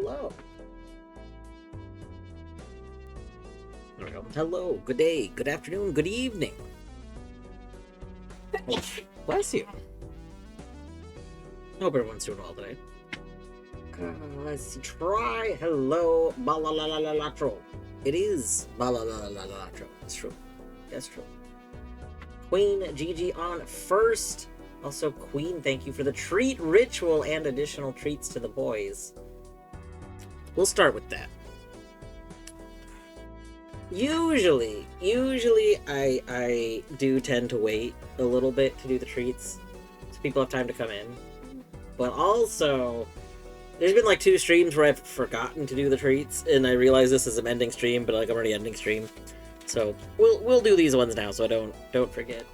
hello. There we go. Hello, good day, good afternoon, good evening. Oh, bless you. Hope everyone's doing well today. Let's try. Hello, Balatro. It is Balatro. That's true. That's true. Queen Gigi on first. Also, Queen, thank you for the treat ritual and additional treats to the boys. We'll start with that. Usually I do tend to wait a little bit to do the treats, so people have time to come in. But also, there's been like 2 streams where I've forgotten to do the treats, and I realize this is an ending stream, but like I'm already ending stream. So we'll do these ones now, so I don't forget.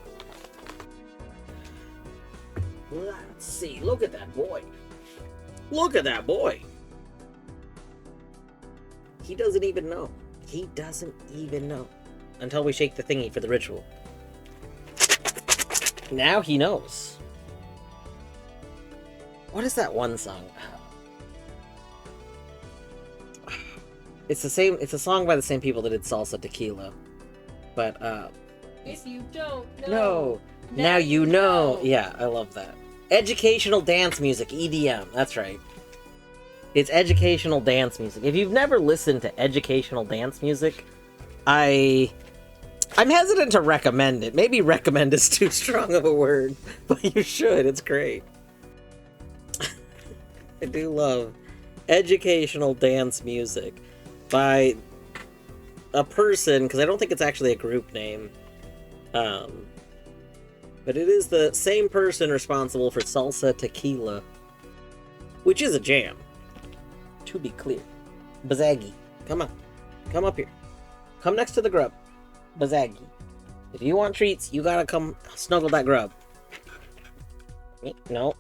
Let's see. Look at that boy. Look at that boy. He doesn't even know. He doesn't even know until we shake the thingy for the ritual. Now he knows. What is that one song? It's the same. It's a song by the same people that did Salsa Tequila, but if you don't know, no, now you know. Yeah, I love that. Educational dance music, EDM. That's right. It's educational dance music. If you've never listened to educational dance music, I'm hesitant to recommend it. Maybe recommend is too strong of a word, but you should. It's great. I do love educational dance music by a person, because I don't think it's actually a group name, but it is the same person responsible for Salsa Tequila, which is a jam, to be clear. Bazaggy, come on. Come up here. Come next to the grub. Bazaggy. If you want treats, you gotta come snuggle that grub. No.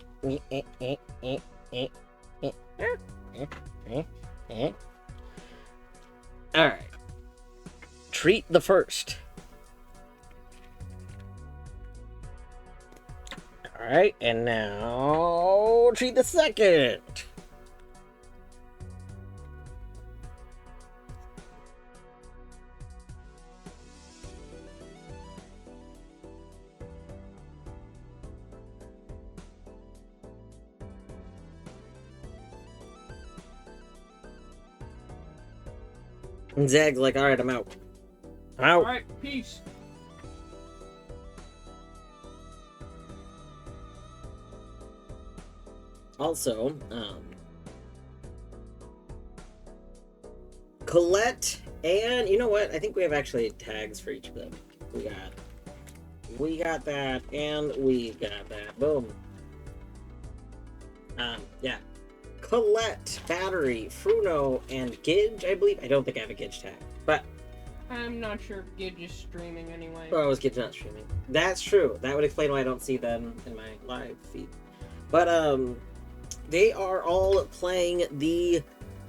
Alright. Treat the first. Alright, and now treat the second. And Zag's like, alright, I'm out. I'm out. Alright, peace. Also, Colette, and you know what? I think we have actually tags for each of them. We got that, and we got that. Boom. Yeah. Colette, Battery, Fruno, and Gidge, I believe. I don't think I have a Gidge tag, but I'm not sure if Gidge is streaming anyway. oh, is Gidge not streaming? That's true. That would explain why I don't see them in my live feed. But they are all playing the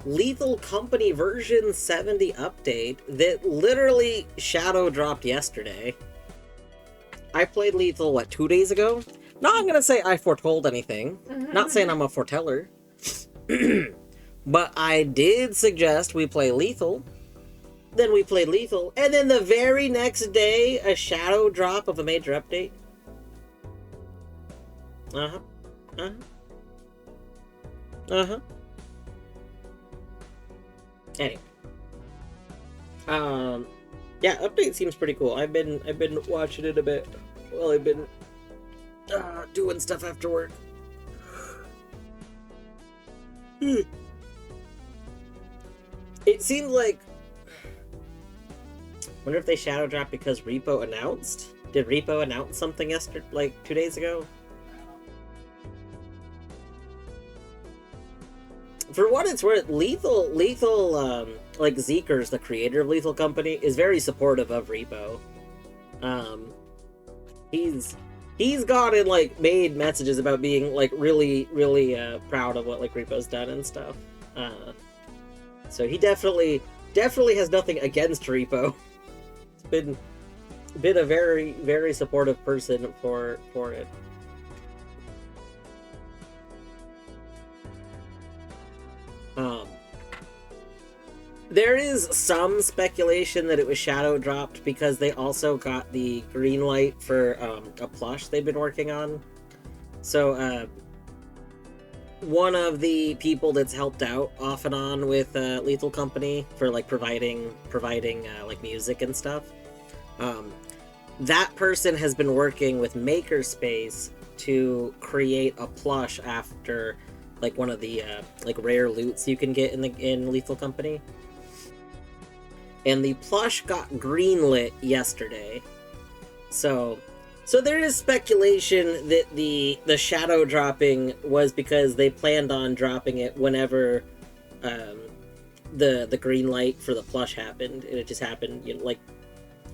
Lethal Company version 70 update that literally shadow dropped yesterday. I played Lethal, what, 2 days ago? Not gonna say I foretold anything. Not saying I'm a foreteller. But I did suggest we play Lethal. Then we played Lethal. And then the very next day, a shadow drop of a major update. Uh-huh. Uh-huh. Uh-huh. Anyway. Yeah, update seems pretty cool. I've been watching it a bit while I've been doing stuff after work. It seems like... wonder if they shadow dropped because Repo announced? Did Repo announce something yesterday, like 2 days ago? For what it's worth, Lethal, like Zeekers, the creator of Lethal Company, is very supportive of Repo. He's gone and like made messages about being like really proud of what like Repo's done and stuff. So he definitely has nothing against Repo. It's been a very supportive person for it. There is some speculation that it was shadow dropped because they also got the green light for a plush they've been working on. So, one of the people that's helped out off and on with Lethal Company for like providing like music and stuff, that person has been working with Makerspace to create a plush after like one of the like rare loots you can get in Lethal Company. And the plush got greenlit yesterday. So there is speculation that the shadow dropping was because they planned on dropping it whenever the green light for the plush happened, and it just happened, you know, like,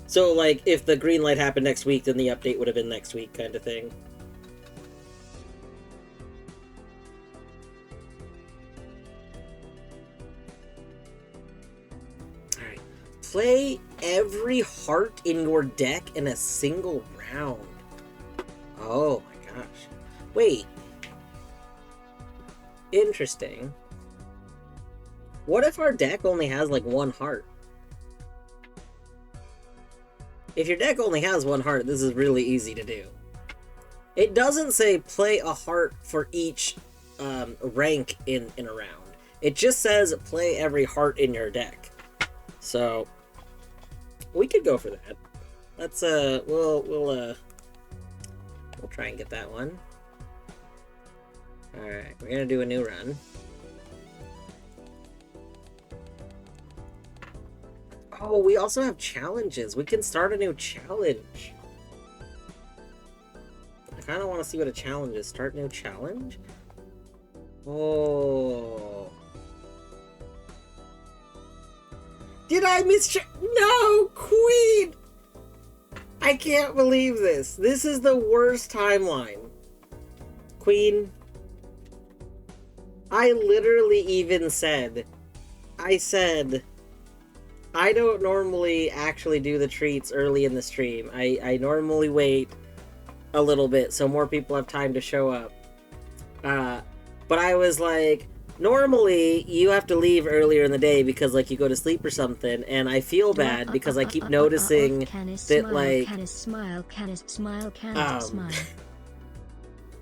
so like if the green light happened next week, then the update would have been next week, kind of thing. Alright. Play every heart in your deck in a single round. Oh my gosh. Wait. Interesting. What if our deck only has like one heart? If your deck only has one heart, this is really easy to do. It doesn't say play a heart for each rank in a round. It just says play every heart in your deck. So we could go for that. Let's we'll try and get that one. Alright, we're gonna do a new run. Oh, we also have challenges. We can start a new challenge. I kind of want to see what a challenge is. Start new challenge? Oh. Did I miss... No, Queen! I can't believe this. This is the worst timeline. Queen, I literally even said... I don't normally actually do the treats early in the stream. I normally wait a little bit so more people have time to show up. But I was like, normally you have to leave earlier in the day because like you go to sleep or something, and I feel bad because I keep noticing that like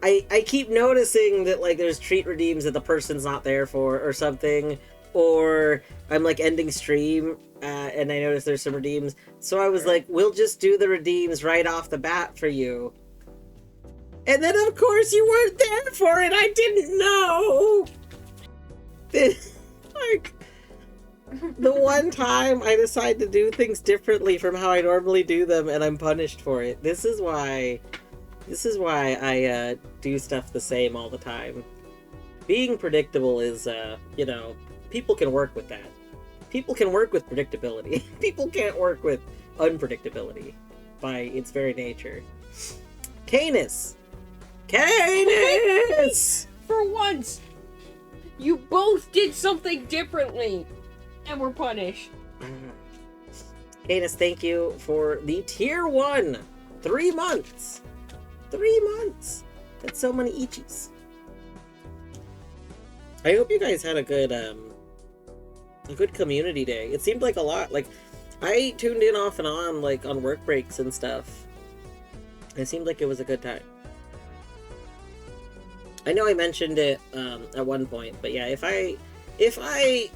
I keep noticing that like there's treat redeems that the person's not there for or something, or I'm like ending stream and I notice there's some redeems, so I was like, we'll just do the redeems right off the bat for you. And then of course you weren't there for it. I didn't know. Like, the one time I decide to do things differently from how I normally do them, and I'm punished for it. This is why I do stuff the same all the time. Being predictable is, you know, people can work with that. People can work with predictability. People can't work with unpredictability by its very nature. Canis! Canis! For once, you both did something differently, and were punished. Canis, thank you for the tier 1! 3 months! 3 months! That's so many Ichis. I hope you guys had a good community day. It seemed like a lot. Like, I tuned in off and on, like, on work breaks and stuff. It seemed like it was a good time. I know I mentioned it at one point, but yeah, if I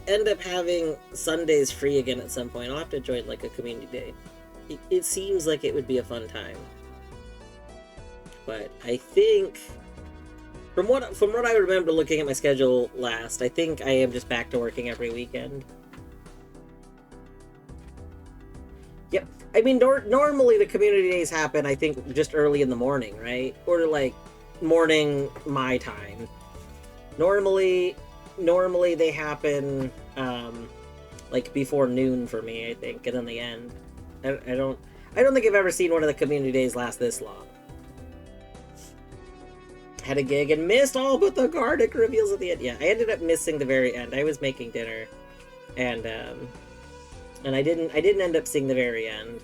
end up having Sundays free again at some point, I'll have to join, like, a community day. It seems like it would be a fun time. But I think... From what I remember looking at my schedule last, I think I am just back to working every weekend. Yep. I mean, normally the community days happen, I think, just early in the morning, right? Or, like, morning my time. Normally they happen, like, before noon for me, I think, and then they end. I don't think I've ever seen one of the community days last this long. Had a gig and missed all but the Gardic reveals at the end. Yeah, I ended up missing the very end. I was making dinner, and I didn't end up seeing the very end.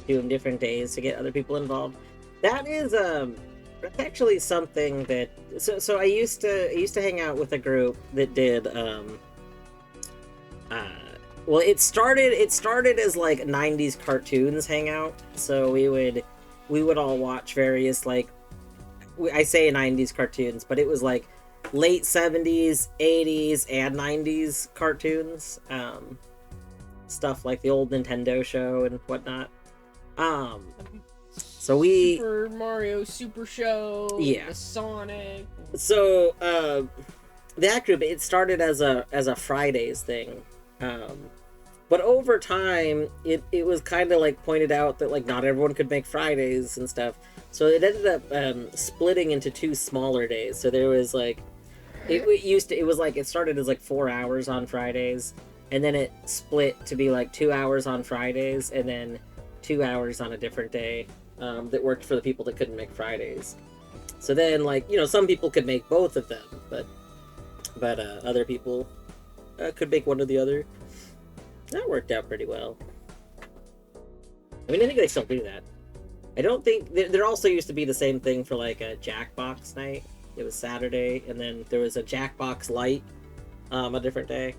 doing different days to get other people involved. That is that's actually something that so I used to hang out with a group that did uh well, it started as like 90s cartoons hangout. So we would all watch various, like, I say 90s cartoons, but it was like late 70s, 80s, and 90s cartoons. Stuff like the old Nintendo show and whatnot. So Super Mario Super Show, Yeah. the Sonic. So that group, it started as a Fridays thing. But over time, it was kind of like pointed out that like not everyone could make Fridays and stuff. So it ended up splitting into 2 smaller days. So there was like it started as like 4 hours on Fridays, and then it split to be like 2 hours on Fridays and then 2 hours on a different day, that worked for the people that couldn't make Fridays. So then, like, some people could make both of them, but other people could make one or the other. That worked out pretty well. I mean, I think they still do that. I don't think there also used to be the same thing for like a Jackbox night. It was Saturday, and then there was a Jackbox Light, a different day.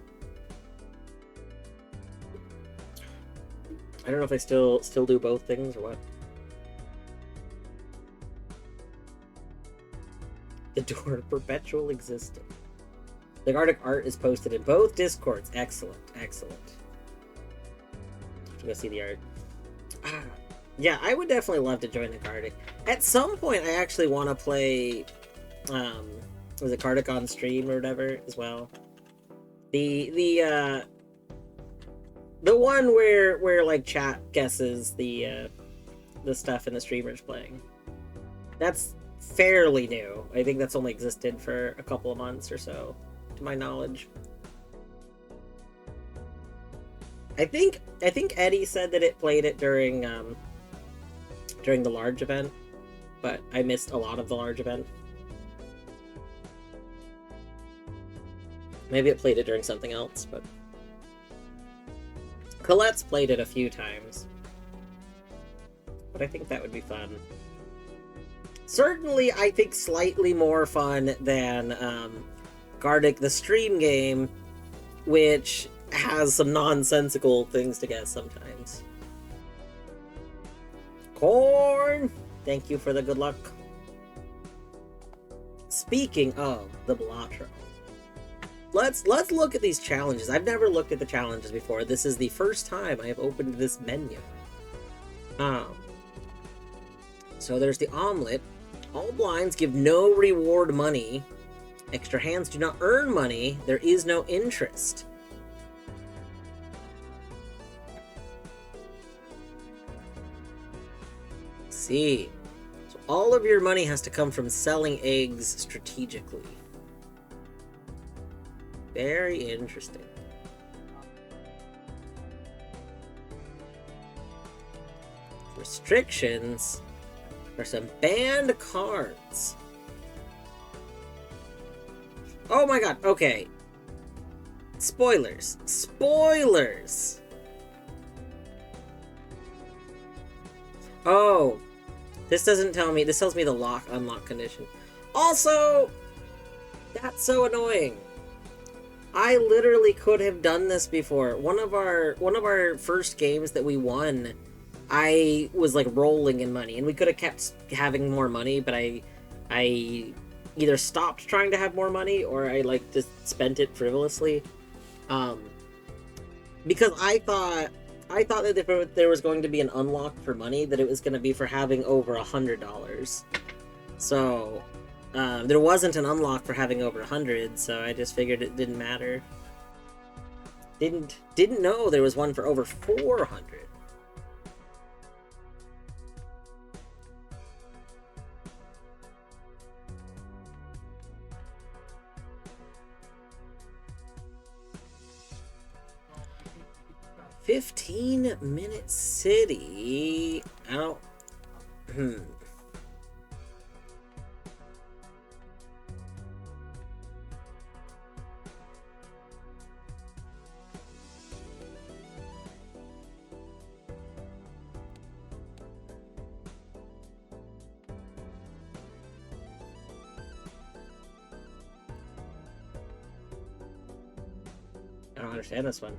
I don't know if they still do both things or what. The Door of Perpetual Existence. The Arctic art is posted in both Discords. Excellent, excellent. To go see the art. Yeah, I would definitely love to join the Cardic. At some point, I actually want to play, was it Cardic on stream or whatever as well? The one where like chat guesses the stuff in the streamer's playing. That's fairly new. I think that's only existed for a couple of months or so, to my knowledge. I think Eddie said that it played it during the large event, but I missed a lot of the large event. Maybe it played it during something else, but Colette's played it a few times. But I think that would be fun. Certainly, I think slightly more fun than Gardic the stream game, which has some nonsensical things to guess sometimes. Corn! Thank you for the good luck. Speaking of the Balatro, let's look at these challenges. I've never looked at the challenges before. This is the first time I have opened this menu. So there's the omelet. All blinds give no reward money. Extra hands do not earn money. There is no interest. See. So all of your money has to come from selling eggs strategically. Very interesting. Restrictions. There's some banned cards. Oh my god, okay. Spoilers. Spoilers! Oh. This doesn't tell me, this tells me the unlock condition. Also, that's so annoying. I literally could have done this before. One of our first games that we won, I was like rolling in money, and we could have kept having more money, but I either stopped trying to have more money or I like just spent it frivolously. Because I thought that if there was going to be an unlock for money, that it was going to be for having over $100. So there wasn't an unlock for having over 100, so I just figured it didn't matter. Didn't know there was one for over 400. "15-minute city." I don't. I don't understand this one.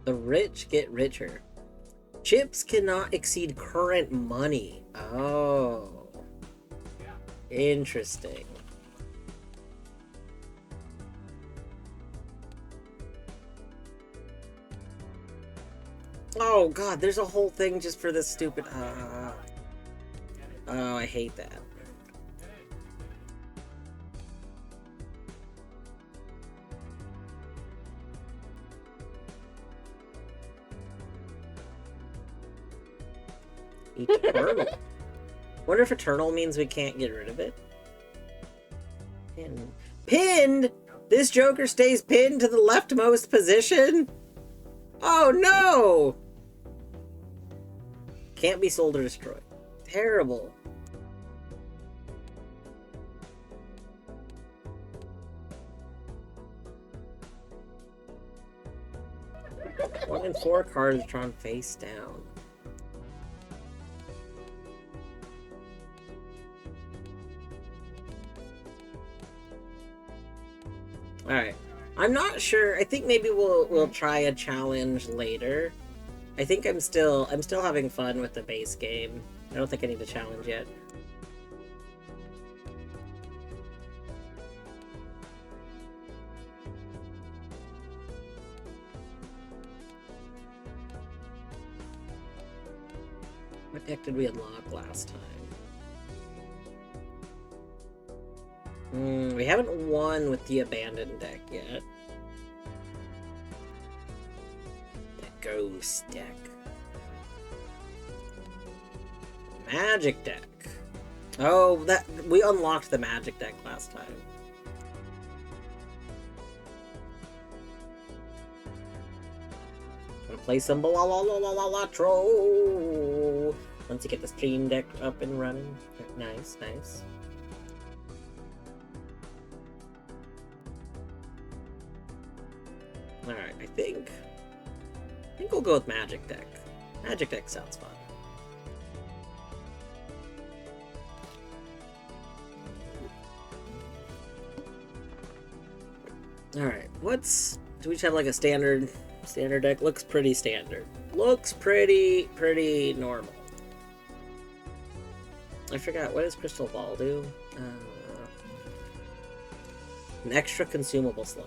The rich get richer. Chips cannot exceed current money. Oh. Interesting. Oh god, there's a whole thing just for this stupid... Oh, I hate that. Eternal. Wonder if eternal means we can't get rid of it. Pinned. Pinned? This Joker stays pinned to the leftmost position? Oh no! Can't be sold or destroyed. Terrible. One in 4 cards drawn face down. Alright. I'm not sure. I think maybe we'll try a challenge later. I think I'm still having fun with the base game. I don't think I need a challenge yet. What deck did we unlock last time? We haven't won with the abandoned deck yet. The ghost deck. Magic deck. Oh, that we unlocked the magic deck last time. Gonna play some Balatro. Once you get the stream deck up and running. Nice, nice. Alright, I think we'll go with Magic Deck. Magic Deck sounds fun. Alright, do we just have like a standard deck? Looks pretty standard. Looks pretty normal. I forgot, what does Crystal Ball do? An extra consumable slot.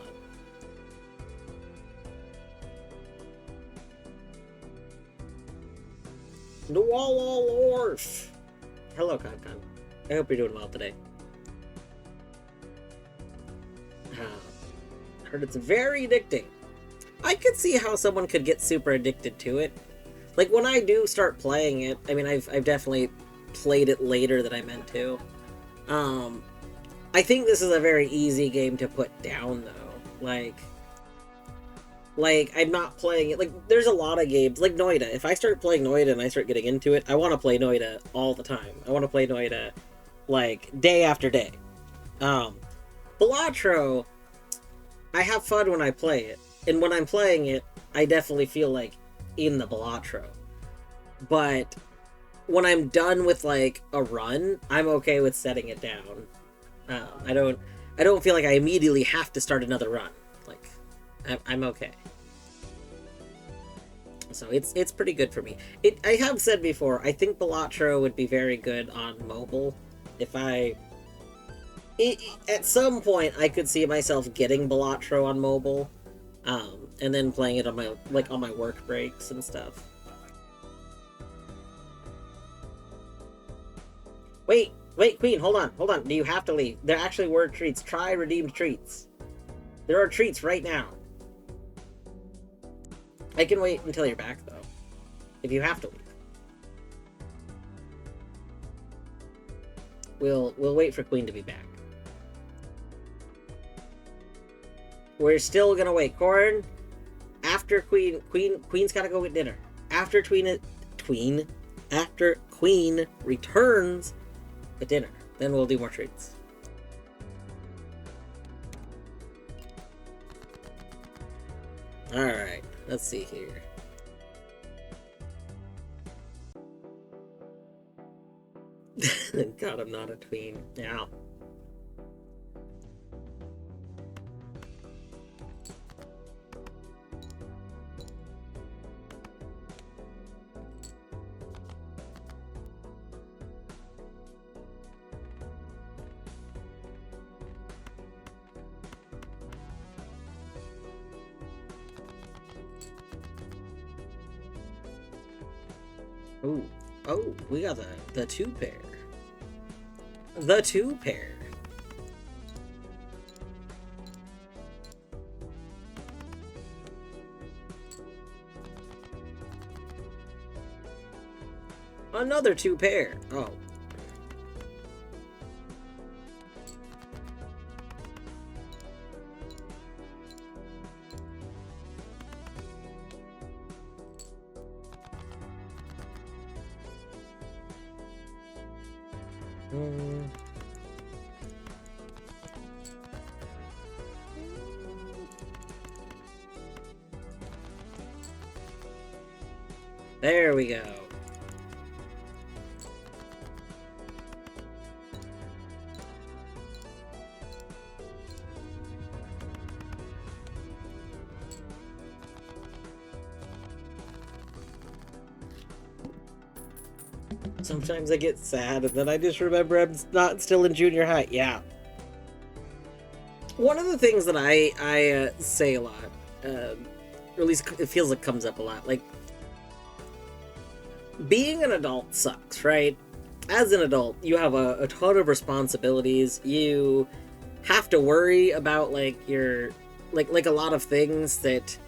Orf. Hello, Concon. I hope you're doing well today. I heard it's very addicting. I could see how someone could get super addicted to it. Like, when I do start playing it, I mean, I've definitely played it later than I meant to. I think this is a very easy game to put down, though. Like, I'm not playing it. Like, there's a lot of games. Like, Noida. If I start playing Noida and I start getting into it, I want to play Noida all the time. I want to play Noida, like, day after day. Balatro, I have fun when I play it. And when I'm playing it, I definitely feel, like, in the Balatro. But when I'm done with, like, a run, I'm okay with setting it down. I don't feel like I immediately have to start another run. Like, I'm okay. So it's pretty good for me. I have said before, I think Balatro would be very good on mobile. If at some point I could see myself getting Balatro on mobile, and then playing it on my work breaks and stuff. Wait, Queen, hold on. Do you have to leave? There actually were treats. Try redeemed treats. There are treats right now. I can wait until you're back, though. If you have to leave. We'll wait for Queen to be back. We're still gonna wait. Corn, after Queen's gotta go get dinner. After Queen returns at dinner, then we'll do more treats. Alright, let's see here. God, I'm not a tween. Yeah. Oh, oh, we got the two pair. The two pair. Another two pair. Oh. There we go. Sometimes I get sad and then I just remember I'm not still in junior high. Yeah. One of the things that I say a lot, or at least it feels like comes up a lot, like, being an adult sucks, right? As an adult, you have a ton of responsibilities. You have to worry about, like, your, like a lot of things that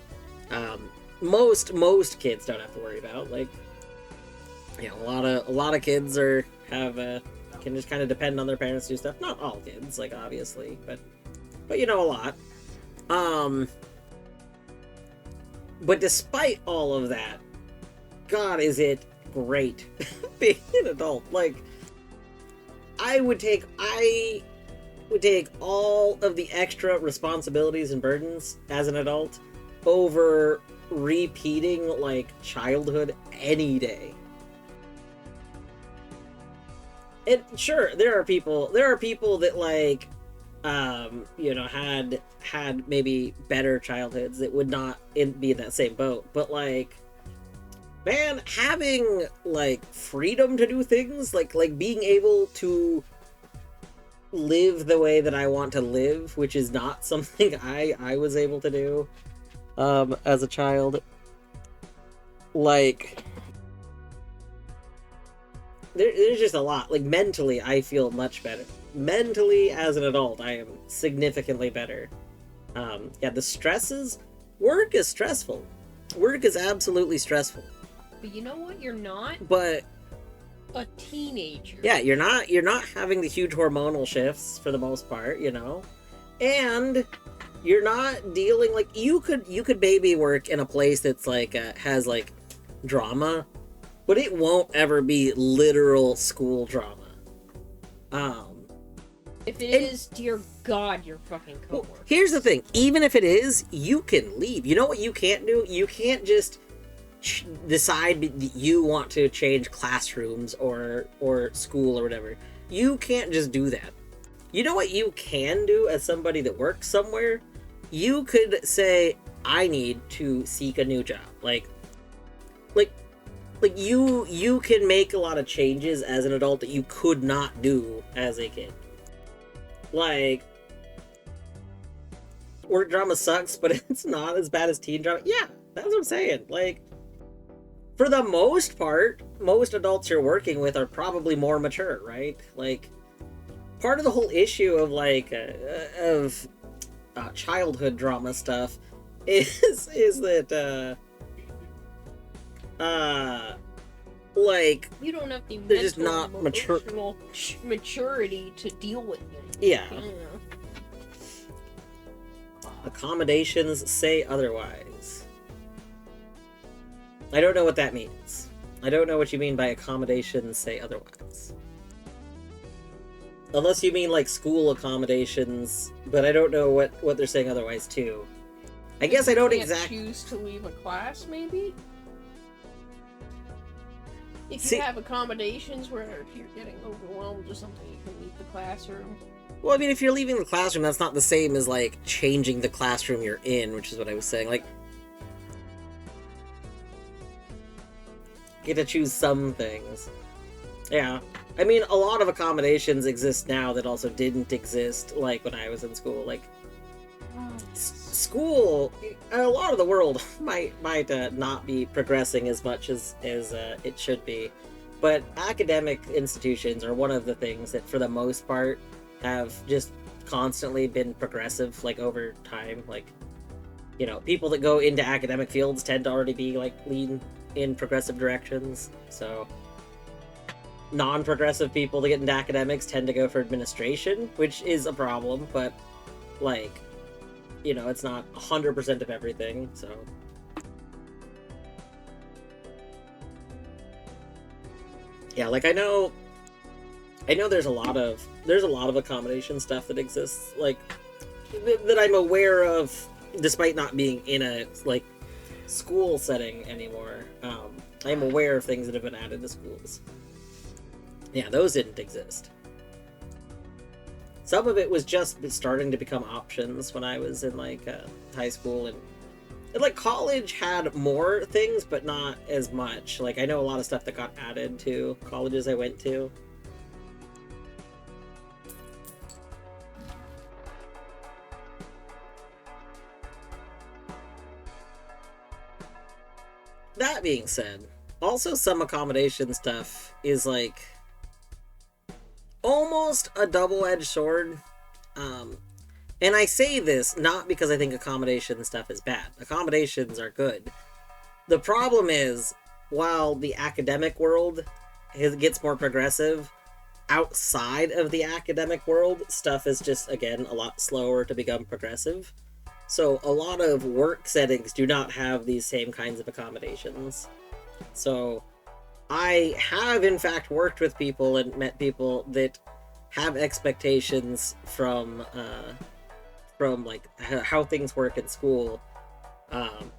most kids don't have to worry about. Like, you know, a lot of kids can just kind of depend on their parents to do stuff. Not all kids, like, obviously, but you know, a lot. But despite all of that, God, is it great being an adult. Like, I would take all of the extra responsibilities and burdens as an adult over repeating, like, childhood any day. And sure, there are people that, like, you know, had maybe better childhoods that would not be in that same boat, but, like, man, having, like, freedom to do things, like being able to live the way that I want to live, which is not something I was able to do as a child. Like, there's just a lot. Like, mentally, I feel much better. Mentally, as an adult, I am significantly better. Yeah, the stresses, work is stressful. Work is absolutely stressful. But you know what? You're not. But a teenager. Yeah, you're not having the huge hormonal shifts for the most part, you know, and you're not dealing, like, you could maybe work in a place that's like has like drama, but it won't ever be literal school drama. If it is, dear God, you're fucking coworkers. Well, here's the thing: even if it is, you can leave. You know what you can't do? You can't just decide that you want to change classrooms or school or whatever. You can't just do that. You know what you can do as somebody that works somewhere? You could say, I need to seek a new job. Like you can make a lot of changes as an adult that you could not do as a kid. Like, work drama sucks, but it's not as bad as teen drama. Yeah, that's what I'm saying. Like, for the most part, most adults you're working with are probably more mature, right? Like, part of the whole issue of, like, childhood drama stuff is that, like, you don't have the they're just not maturity to deal with it. Yeah. Accommodations say otherwise. I don't know what that means. I don't know what you mean by accommodations say otherwise. Unless you mean, like, school accommodations, but I don't know what they're saying otherwise, too. I guess I don't exactly choose to leave a class, maybe? If See- you have accommodations where if you're getting overwhelmed or something, you can leave the classroom. Well, I mean, if you're leaving the classroom, that's not the same as, like, changing the classroom you're in, which is what I was saying. Like, you get to choose some things. Yeah. I mean, a lot of accommodations exist now that also didn't exist, like, when I was in school. Like, school, a lot of the world might not be progressing as much as it should be. But academic institutions are one of the things that, for the most part, have just constantly been progressive, like, over time. Like, you know, people that go into academic fields tend to already be, like, lean in progressive directions. So non-progressive people that get into academics tend to go for administration, which is a problem, but, like, you know, it's not 100% of everything, so. Yeah, like, I know there's a lot of accommodation stuff that exists, like, that I'm aware of, despite not being in a, like, school setting anymore. I'm aware of things that have been added to schools. Yeah, those didn't exist. Some of it was just starting to become options when I was in, like, high school, and like, college had more things, but not as much. Like, I know a lot of stuff that got added to colleges I went to. That being said, also some accommodation stuff is, like, almost a double-edged sword. And I say this not because I think accommodation stuff is bad. Accommodations are good. The problem is, while the academic world gets more progressive, outside of the academic world, stuff is just, again, a lot slower to become progressive. So a lot of work settings do not have these same kinds of accommodations. So I have, in fact, worked with people and met people that have expectations from like how things work in school,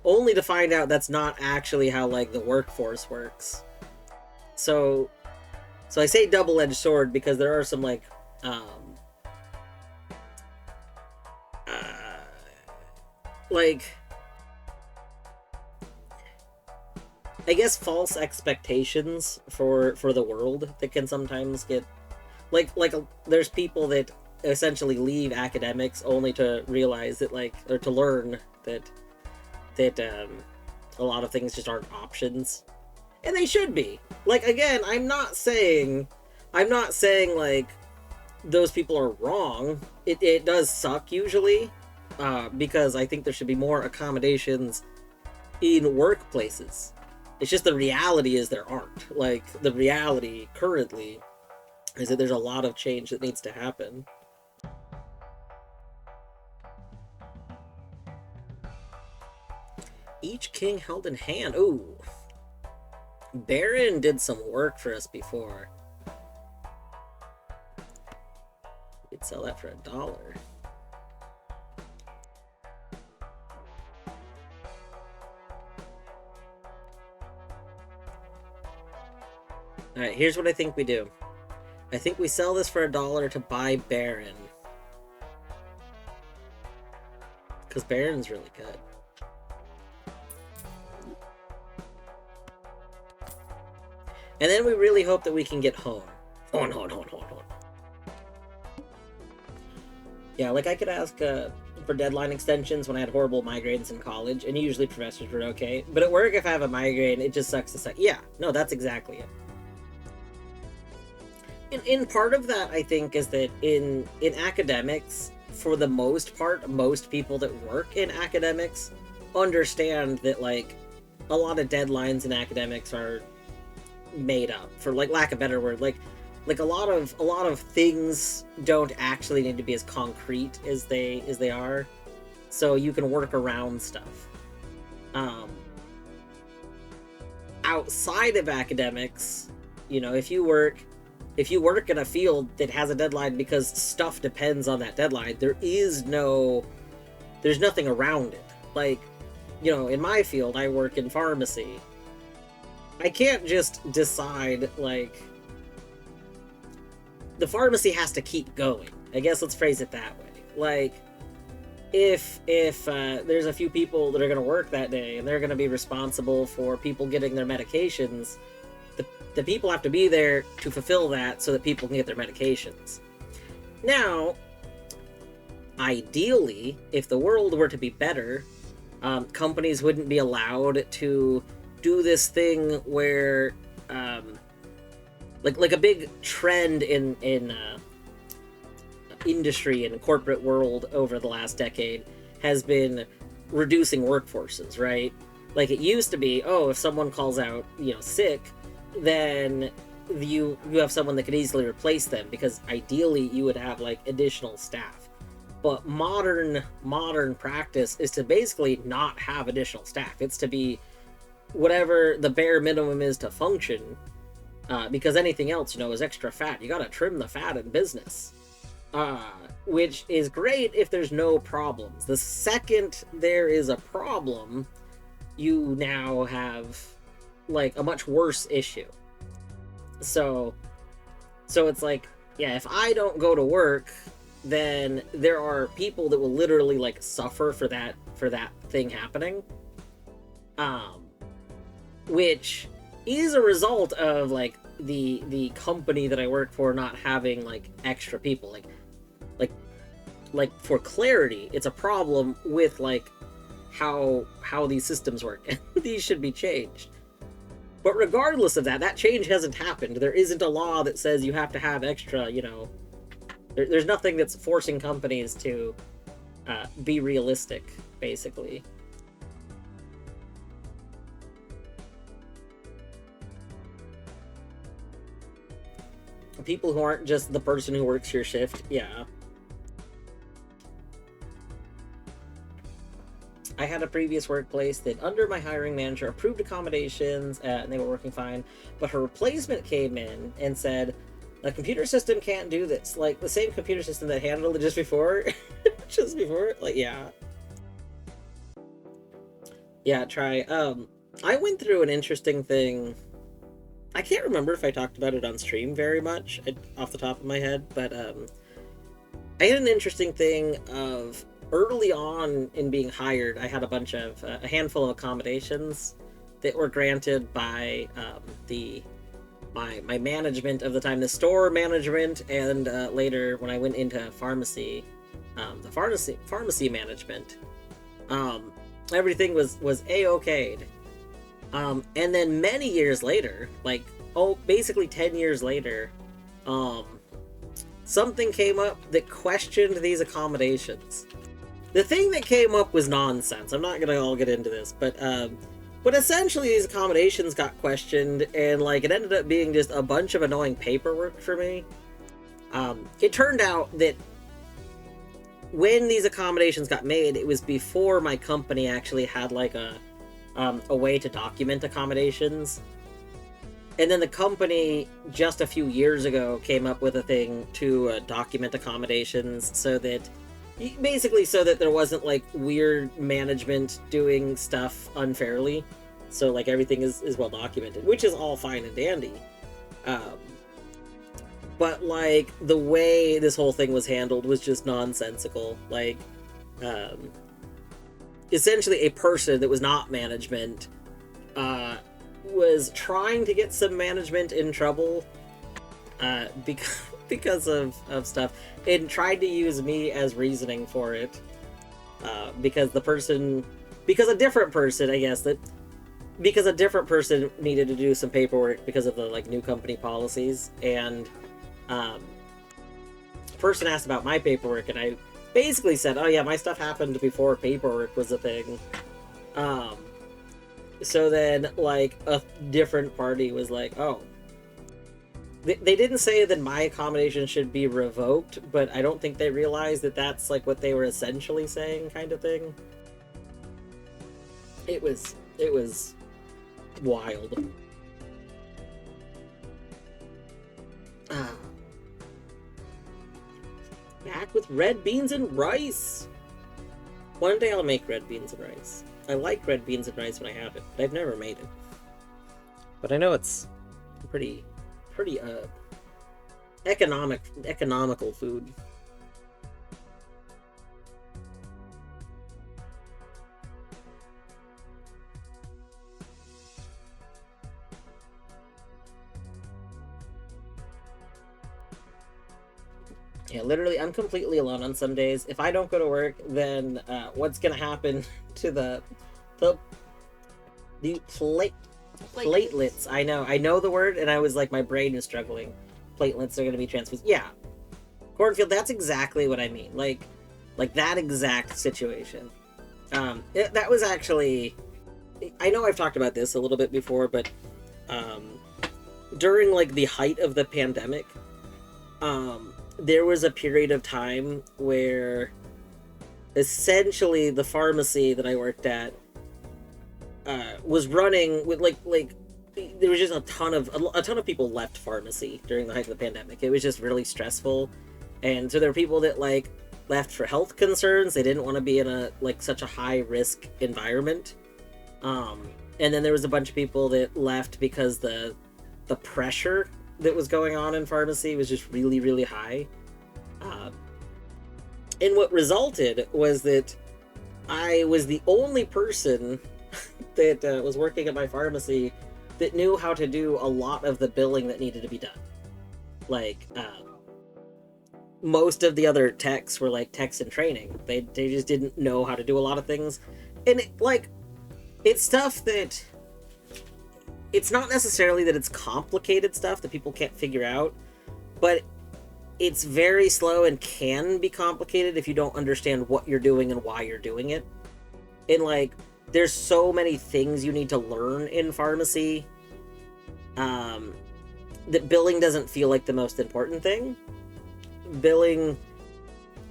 only to find out that's not actually how, like, the workforce works. So I say double-edged sword because there are some, like, like, I guess false expectations for the world that can sometimes get, like there's people that essentially leave academics only to realize that, like, or to learn that a lot of things just aren't options, and they should be. Like, again, I'm not saying like those people are wrong. It does suck usually, because I think there should be more accommodations in workplaces. It's just the reality is there aren't. Like, the reality currently is that there's a lot of change that needs to happen. Each king held in hand. Ooh. Baron did some work for us before. We'd sell that for $1. Alright, here's what I think we do. I think we sell this for $1 to buy Baron. Because Baron's really good. And then we really hope that we can get Hone. Hone. Yeah, like, I could ask for deadline extensions when I had horrible migraines in college, and usually professors were okay. But at work, if I have a migraine, it just sucks to suck. Yeah, no, that's exactly it. In part of that, I think, is that in academics, for the most part, most people that work in academics understand that, like, a lot of deadlines in academics are made up, for, like, lack of a better word. Like a lot of things don't actually need to be as concrete as they are, so you can work around stuff. Outside of academics, you know, if you work in a field that has a deadline because stuff depends on that deadline, there's nothing around it. Like, you know, in my field, I work in pharmacy. I can't just decide, like, the pharmacy has to keep going. I guess let's phrase it that way. Like, if there's a few people that are going to work that day and they're going to be responsible for people getting their medications, the people have to be there to fulfill that so that people can get their medications. Now, ideally, if the world were to be better, companies wouldn't be allowed to do this thing where, like a big trend in industry and corporate world over the last decade has been reducing workforces, right? Like, it used to be, oh, if someone calls out, sick, then you have someone that could easily replace them, because ideally you would have, like, additional staff. But modern practice is to basically not have additional staff. It's to be whatever the bare minimum is to function, because anything else, is extra fat. You gotta trim the fat in business. Which is great if there's no problems. The second there is a problem, you now have, like, a much worse issue. So it's like, yeah, if I don't go to work, then there are people that will literally, like, suffer for that thing happening. Which is a result of, like, the company that I work for not having, like, extra people. Like for clarity, it's a problem with, like, how these systems work, and these should be changed. But regardless of that change hasn't happened. There isn't a law that says you have to have extra, there's nothing that's forcing companies to be realistic, basically. People who aren't just the person who works your shift, yeah. I had a previous workplace that, under my hiring manager, approved accommodations, and they were working fine, but her replacement came in and said, the computer system can't do this. Like, the same computer system that handled it just before. Like, yeah. Yeah, try. I went through an interesting thing. I can't remember if I talked about it on stream very much, off the top of my head, but, I had an interesting thing of, early on in being hired, I had a handful of accommodations that were granted by my management of the time, the store management, and later when I went into pharmacy, the pharmacy management. Everything was a-okayed. And then many years later, like, basically 10 years later, something came up that questioned these accommodations. The thing that came up was nonsense. I'm not gonna all get into this, but essentially these accommodations got questioned, and, like, it ended up being just a bunch of annoying paperwork for me. It turned out that when these accommodations got made, it was before my company actually had, like, a way to document accommodations. And then the company, just a few years ago, came up with a thing to document accommodations so that there wasn't, like, weird management doing stuff unfairly. So, like, everything is well documented, which is all fine and dandy. But, like, the way this whole thing was handled was just nonsensical. Like, essentially a person that was not management was trying to get some management in trouble because of stuff, and tried to use me as reasoning for it, because a different person needed to do some paperwork because of the, like, new company policies, and the person asked about my paperwork, and I basically said, oh yeah, my stuff happened before paperwork was a thing. So then, like, a different party was like, oh, they didn't say that my accommodation should be revoked, but I don't think they realized that that's, like, what they were essentially saying, kind of thing. It was wild. Back with red beans and rice! One day I'll make red beans and rice. I like red beans and rice when I have it, but I've never made it. But I know it's pretty economical food. Yeah, literally, I'm completely alone on some days. If I don't go to work, then what's gonna happen to the the platelets? I know the word, and I was like, my brain is struggling. Platelets are gonna be transfused. Yeah, cornfield. That's exactly what I mean. Like that exact situation. That was actually. I know I've talked about this a little bit before, but during like the height of the pandemic, there was a period of time where essentially the pharmacy that I worked at was running with like there was just a ton of people left pharmacy during the height of the pandemic. It was just really stressful, and so there were people that like left for health concerns. They didn't want to be in a like such a high risk environment, and then there was a bunch of people that left because the pressure that was going on in pharmacy was just really, really high. And what resulted was that I was the only person that was working at my pharmacy that knew how to do a lot of the billing that needed to be done. Like, most of the other techs were like techs in training. They just didn't know how to do a lot of things. And it's stuff that it's not necessarily that it's complicated stuff that people can't figure out, but it's very slow and can be complicated if you don't understand what you're doing and why you're doing it. And like, there's so many things you need to learn in pharmacy that billing doesn't feel like the most important thing. Billing,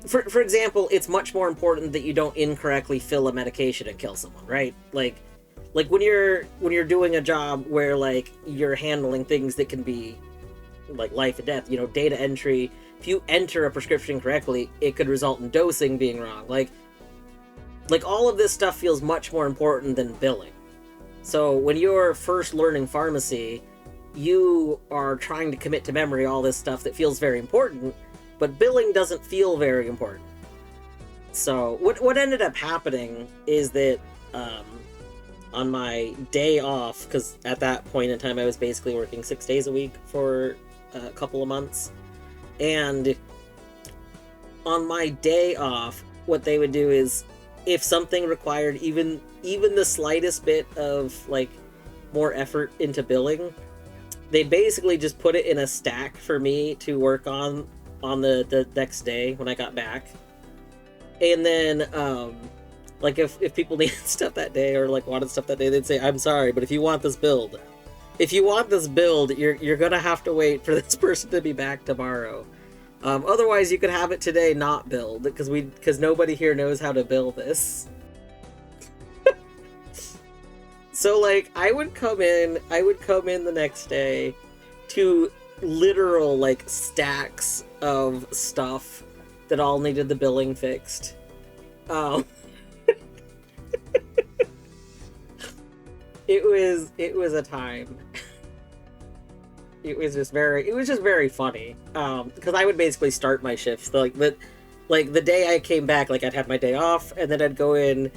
for example, it's much more important that you don't incorrectly fill a medication and kill someone, right? Like when you're doing a job where like you're handling things that can be like life and death, data entry. If you enter a prescription correctly, it could result in dosing being wrong. Like all of this stuff feels much more important than billing. So when you're first learning pharmacy, you are trying to commit to memory all this stuff that feels very important, but billing doesn't feel very important. So what ended up happening is that on my day off, because at that point in time I was basically working 6 days a week for a couple of months, and on my day off, what they would do is if something required even the slightest bit of like more effort into billing, they basically just put it in a stack for me to work on the next day when I got back. And then like if people needed stuff that day or like wanted stuff that day, they'd say, I'm sorry, but if you want this build, you're gonna have to wait for this person to be back tomorrow. Otherwise, you could have it today, not build, because nobody here knows how to build this. So like, I would come in the next day to literal like stacks of stuff that all needed the billing fixed. It was a time. It was just very funny. Because I would basically start my shifts like the day I came back, like I'd have my day off, and then I'd go in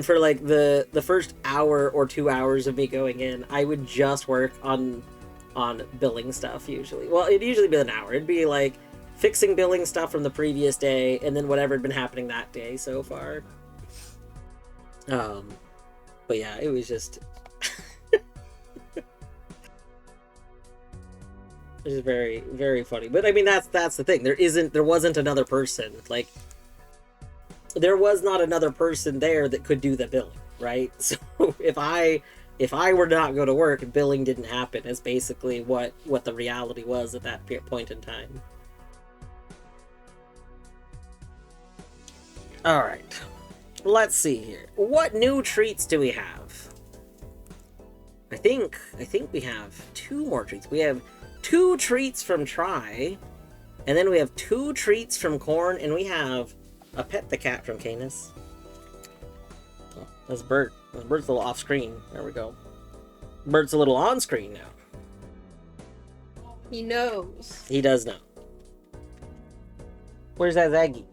for like the first hour or 2 hours of me going in, I would just work on billing stuff usually. Well, it'd usually be an hour. It'd be like fixing billing stuff from the previous day, and then whatever had been happening that day so far. But yeah, it was just it's very, very funny. But I mean, that's the thing. There wasn't another person. Like, there was not another person there that could do the billing, right? So if I were to not go to work, billing didn't happen. Is basically what the reality was at that point in time. All right, let's see here. What new treats do we have? I think we have 2 more treats. We have 2 treats from Try, and then we have 2 treats from Corn, and we have a Pet the Cat from Canis. Oh, that's Bert. Bert's a little off screen. There we go. Bert's a little on screen now. He knows. He does know. Where's that Zaggy?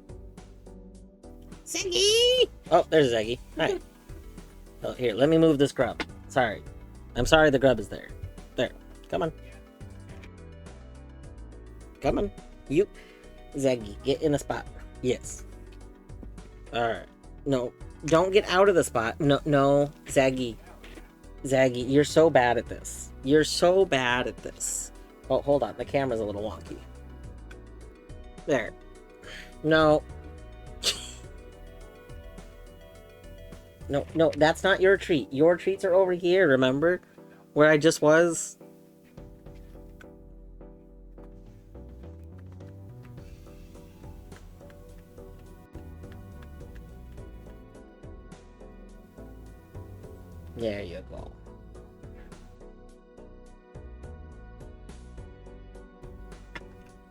Zaggy! Oh, there's Zaggy. Hi. Oh, here, let me move this grub. Sorry. I'm sorry the grub is there. There. Come on. Come on. You. Zaggy, get in the spot. Yes. Alright. No. Don't get out of the spot. No, no. Zaggy. Zaggy, you're so bad at this. You're so bad at this. Oh, hold on. The camera's a little wonky. There. No. No, no, that's not your treat. Your treats are over here, remember? Where I just was? There you go.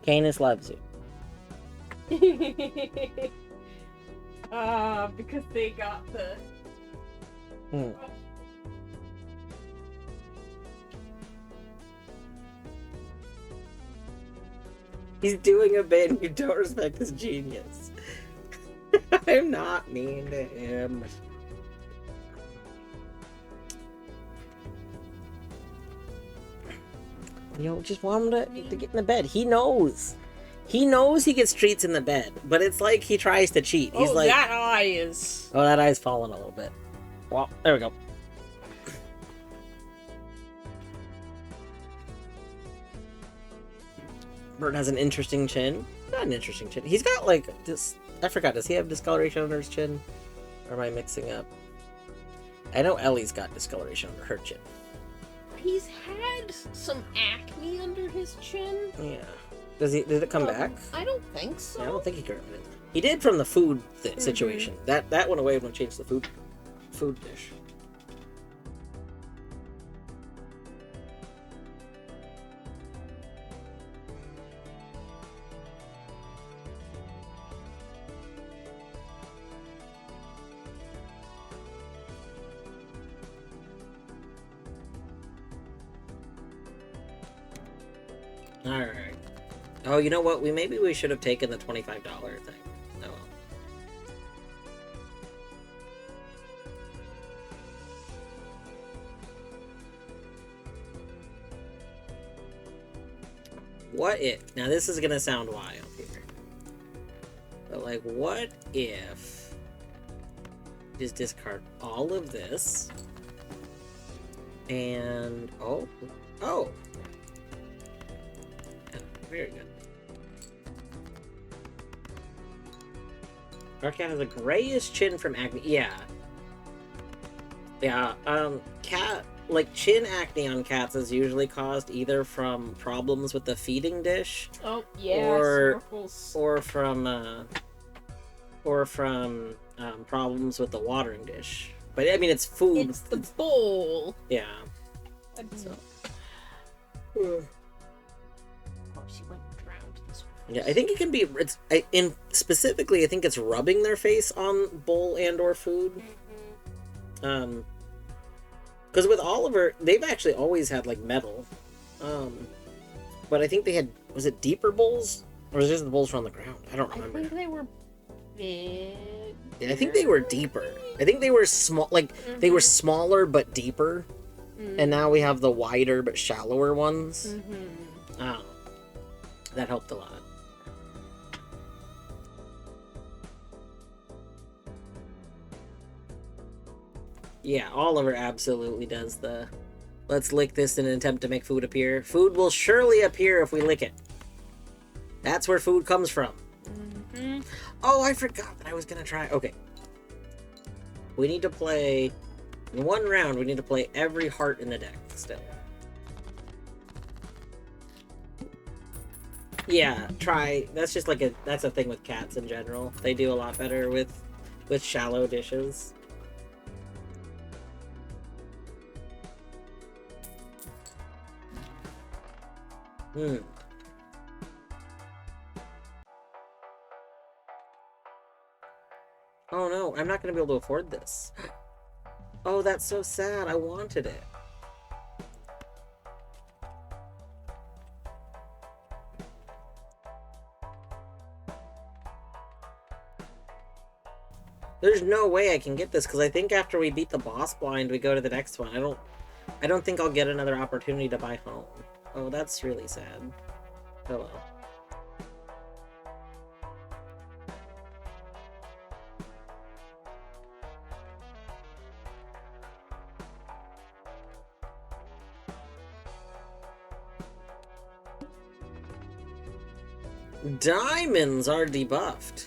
Canis loves you. Because they got the... Hmm. He's doing a bit and you don't respect his genius. I'm not mean to him. You know, just want him to get in the bed. He knows. He knows he gets treats in the bed, but it's like he tries to cheat. He's like, that eye is... oh, that eye's fallen a little bit. Well, there we go. Bert has an interesting chin. Not an interesting chin. He's got like this. I forgot. Does he have discoloration under his chin? Or am I mixing up? I know Ellie's got discoloration under her chin. He's had some acne under his chin. Yeah. Did it come back? I don't think so. Yeah, I don't think he got rid of it. He did from the food situation. That went away when we changed the food dish. Alright. Oh, you know what? Maybe we should have taken the $25 thing. Oh well. What if... Now this is gonna sound wild here. But like, what if... Just discard all of this. And... Oh. Oh! Very good. Our cat has a grayish chin from acne. Yeah. Yeah, cat, like, chin acne on cats is usually caused either from problems with the feeding dish. Oh, yeah, or from problems with the watering dish. But, I mean, it's food. It's the bowl. Yeah. So. Yeah, I think it can be. Specifically, I think it's rubbing their face on bowl and/or food. Because with Oliver, they've actually always had like metal. But I think they had, was it deeper bowls, or was it just the bowls from on the ground? I don't remember. I think they were big. Yeah, I think they were deeper. I think they were small, like they were smaller but deeper, and now we have the wider but shallower ones. Oh, that helped a lot. Yeah, Oliver absolutely does the let's lick this in an attempt to make food appear. Food will surely appear if we lick it. That's where food comes from. Oh, I forgot that I was gonna try. Okay. We need to play... In one round, we need to play every heart in the deck still. Yeah, try... That's just like a... That's a thing with cats in general. They do a lot better with shallow dishes. Oh no, I'm not gonna be able to afford this. Oh, that's so sad. I wanted it. There's no way I can get this, because I think after we beat the boss blind, we go to the next one. I don't think I'll get another opportunity to buy home. Oh, that's really sad. Oh well. Diamonds are debuffed.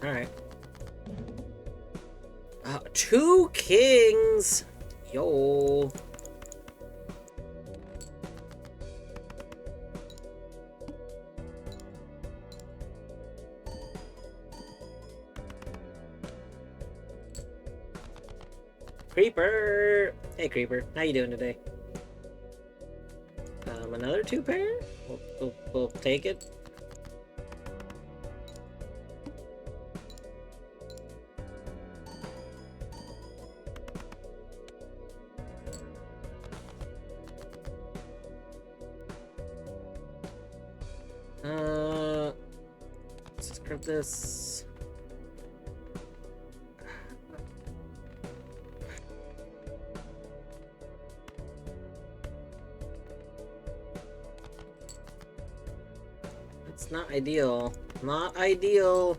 Alright. 2 kings! Yo. Creeper! Hey, Creeper. How you doing today? Another 2 pair? We'll take it. Let's just grab this. It's not ideal. Not ideal.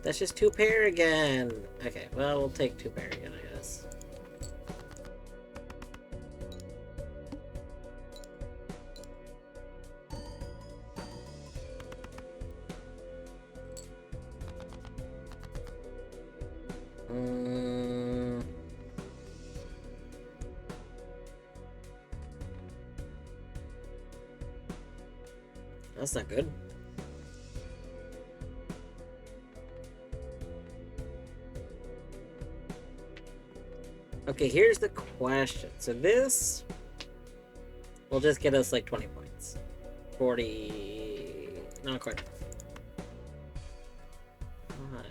That's just 2 pair again. Okay, well, we'll take 2 pair again, I guess. That's not good. Okay, here's the question. So this will just get us like 20 points. 40... not quite enough. 5.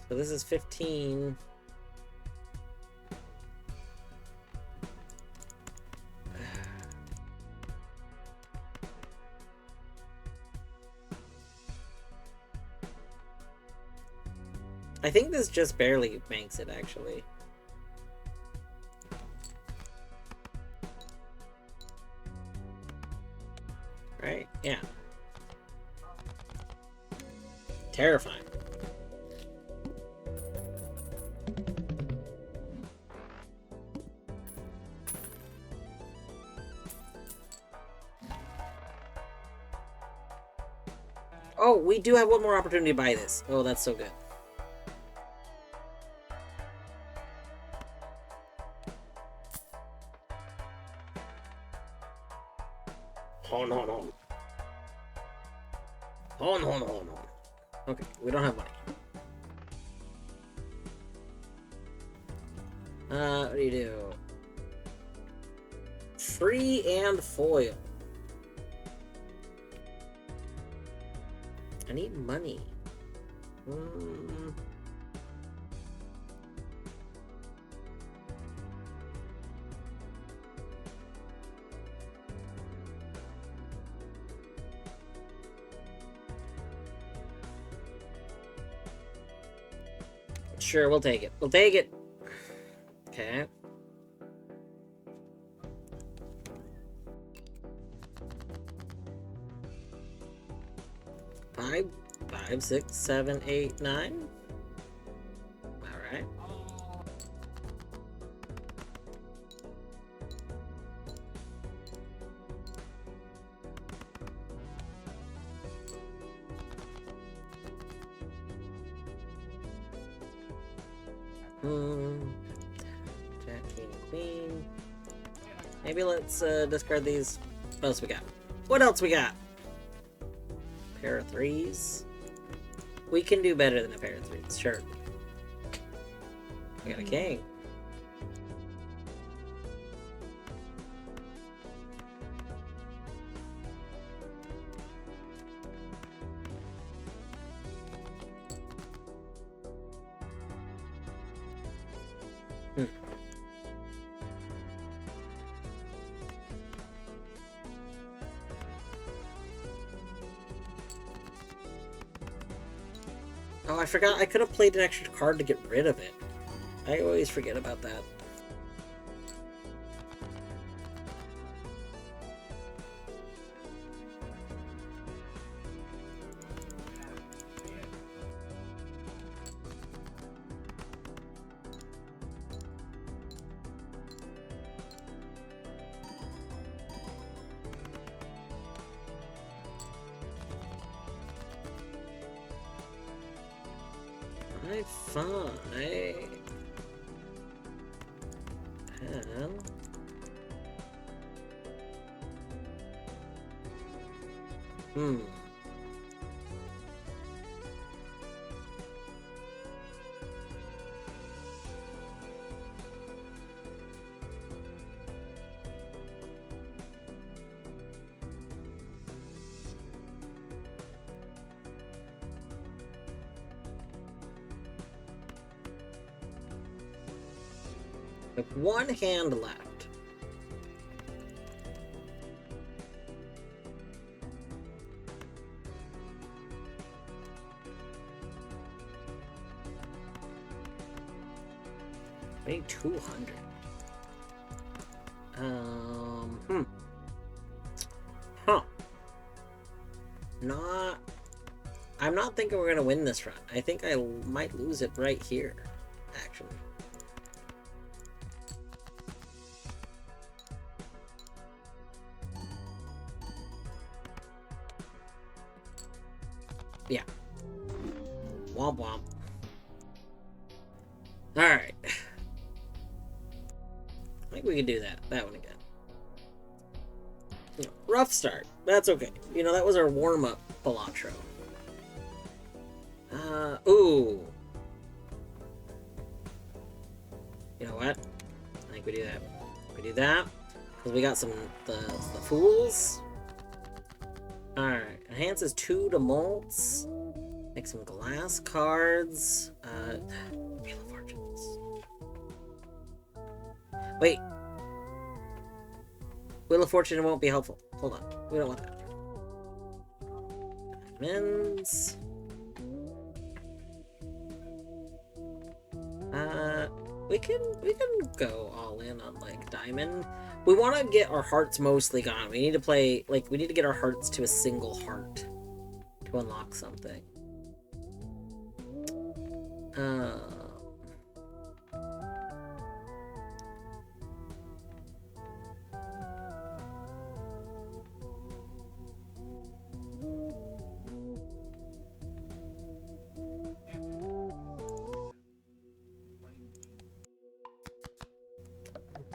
So this is 15. I think this just barely makes it, actually. Right? Yeah. Terrifying. Oh, we do have one more opportunity to buy this. Oh, that's so good. Hold on. Okay, we don't have money. What do you do? Free and foil. I need money. Sure, we'll take it. We'll take it. Okay. Five, 6, 7, 8, 9. All right. Jack, king, queen. Maybe let's discard these. What else we got? What else we got? Pair of 3s. We can do better than a pair of 3s, sure. We got a king. Oh, I forgot. I could have played an extra card to get rid of it. I always forget about that. Fine. And... With one hand left. I need 200. Huh. I'm not thinking we're gonna win this run. I think I might lose it right here, actually. Yeah. Womp womp. Alright. I think we can do that. That one again. You know, rough start. That's okay. You know, that was our warm-up Balatro. Ooh. You know what? I think we do that. We do that. Because we got the fools. Alright. Enhances 2 to molts. Make some glass cards. Wheel of Fortunes. Wait. Wheel of Fortune won't be helpful. Hold on. We don't want that. Diamonds. We can go all in on like diamond. We want to get our hearts mostly gone. We need to play like we need to get our hearts to a single heart to unlock something.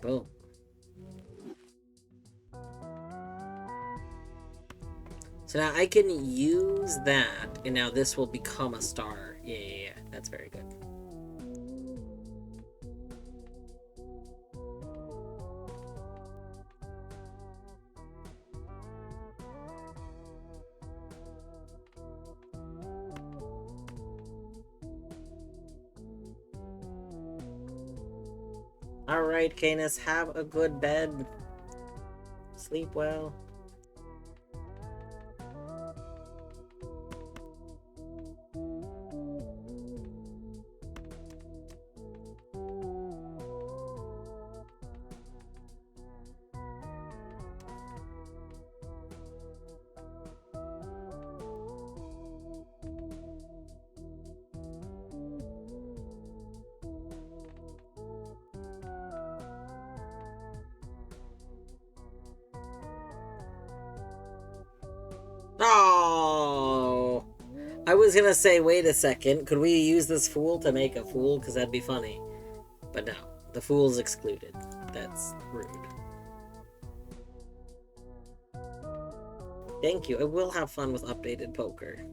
Boom. So now I can use that, and now this will become a star. Yeah. That's very good. Alright, Canis, have a good bed. Sleep well. Oh, I was gonna say, wait a second, could we use this fool to make a fool? Because that'd be funny. But no, the fool's excluded. That's rude. Thank you. I will have fun with updated poker.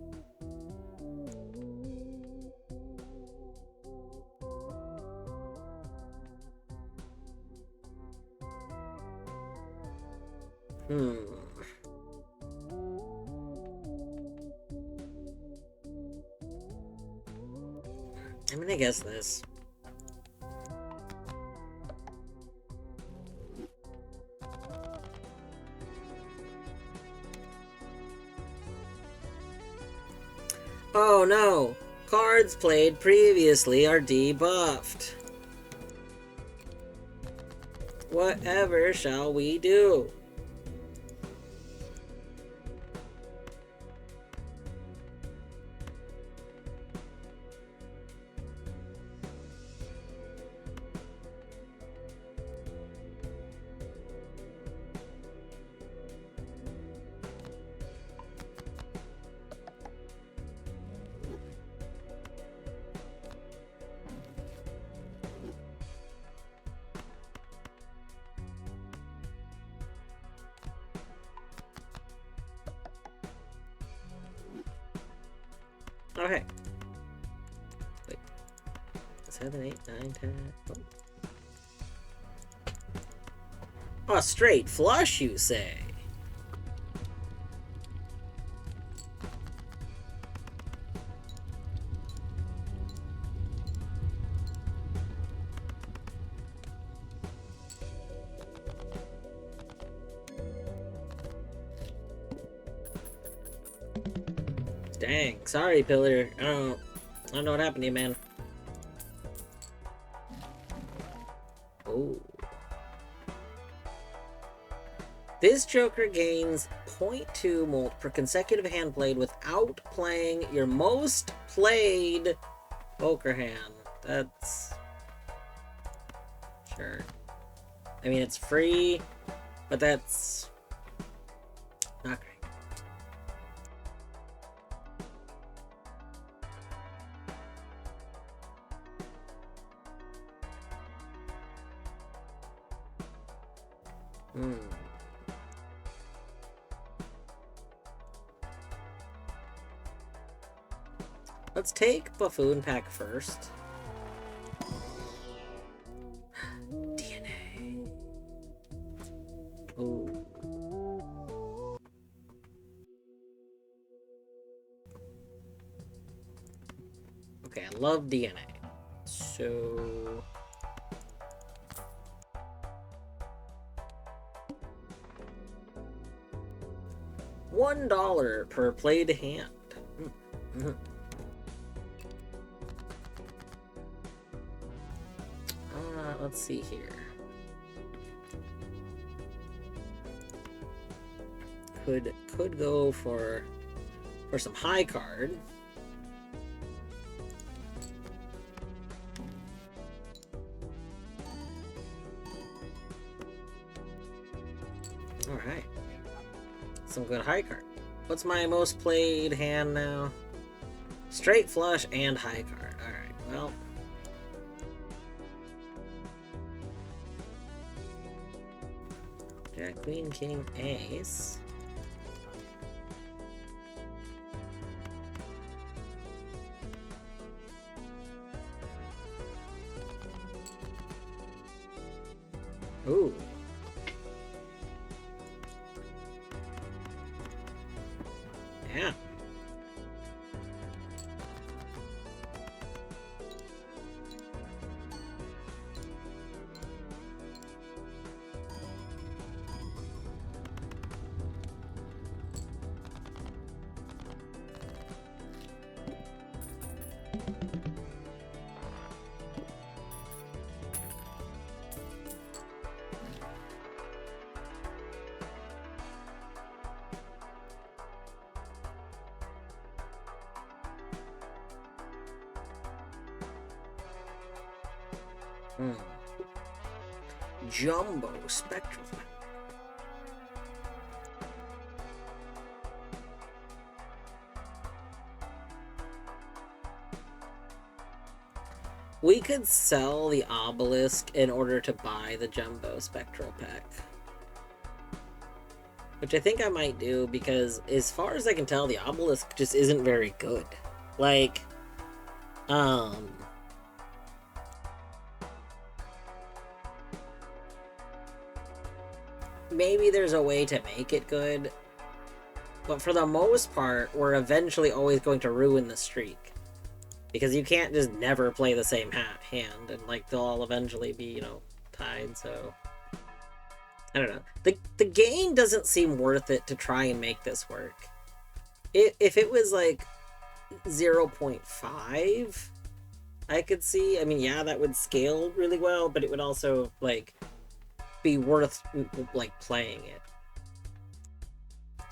I'm gonna guess this. Oh no! Cards played previously are debuffed. Whatever shall we do? Okay. Wait. 7, 8, 9, 10. Oh, straight flush, you say? Dang. Sorry, Pillar. I don't know what happened to you, man. Oh. This Joker gains 0.2 molt per consecutive hand played without playing your most played poker hand. That's... Sure. I mean, it's free, but that's... not great. Let's take Buffoon Pack first. DNA. Ooh. Okay, I love DNA. So... $1 per played hand. Let's see here. Could go for some high card. All right. Some good high card. What's my most played hand now? Straight flush and high card. All right. Well. Jack, Queen, King, Ace. Ooh. Yeah. Jumbo Spectrum. We could sell the obelisk in order to buy the Jumbo Spectral Pack. Which I think I might do because, as far as I can tell, the obelisk just isn't very good. Like, maybe there's a way to make it good, but for the most part, we're eventually always going to ruin the streak. Because you can't just never play the same hand, and, like, they'll all eventually be, you know, tied, so... I don't know. The game doesn't seem worth it to try and make this work. If it was, like... 0.5 I could see. I mean, yeah, that would scale really well, but it would also, like, be worth, like, playing it.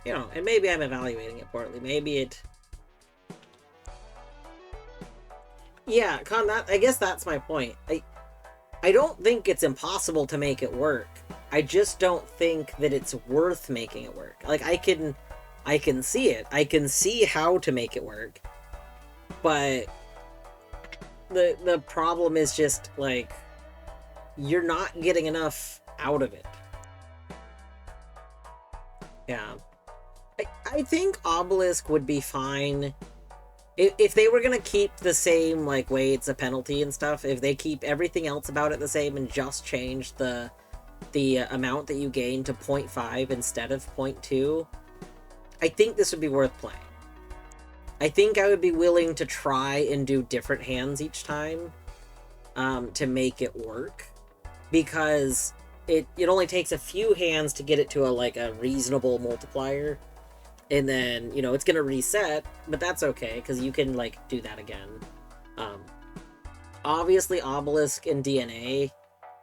You know, and maybe I'm evaluating it poorly. Maybe it... Yeah, I guess that's my point. I don't think it's impossible to make it work. I just don't think that it's worth making it work. Like, I can see it. I can see how to make it work. But the problem is just, like, you're not getting enough out of it. Yeah. I think Obelisk would be fine if they were gonna keep the same, like, weights, a penalty and stuff. If they keep everything else about it the same and just change the amount that you gain to 0.5 instead of 0.2, I think this would be worth playing. I think I would be willing to try and do different hands each time to make it work, because it only takes a few hands to get it to a reasonable multiplier, and then, you know, it's gonna reset, but that's okay, because you can, like, do that again. Obviously, Obelisk and DNA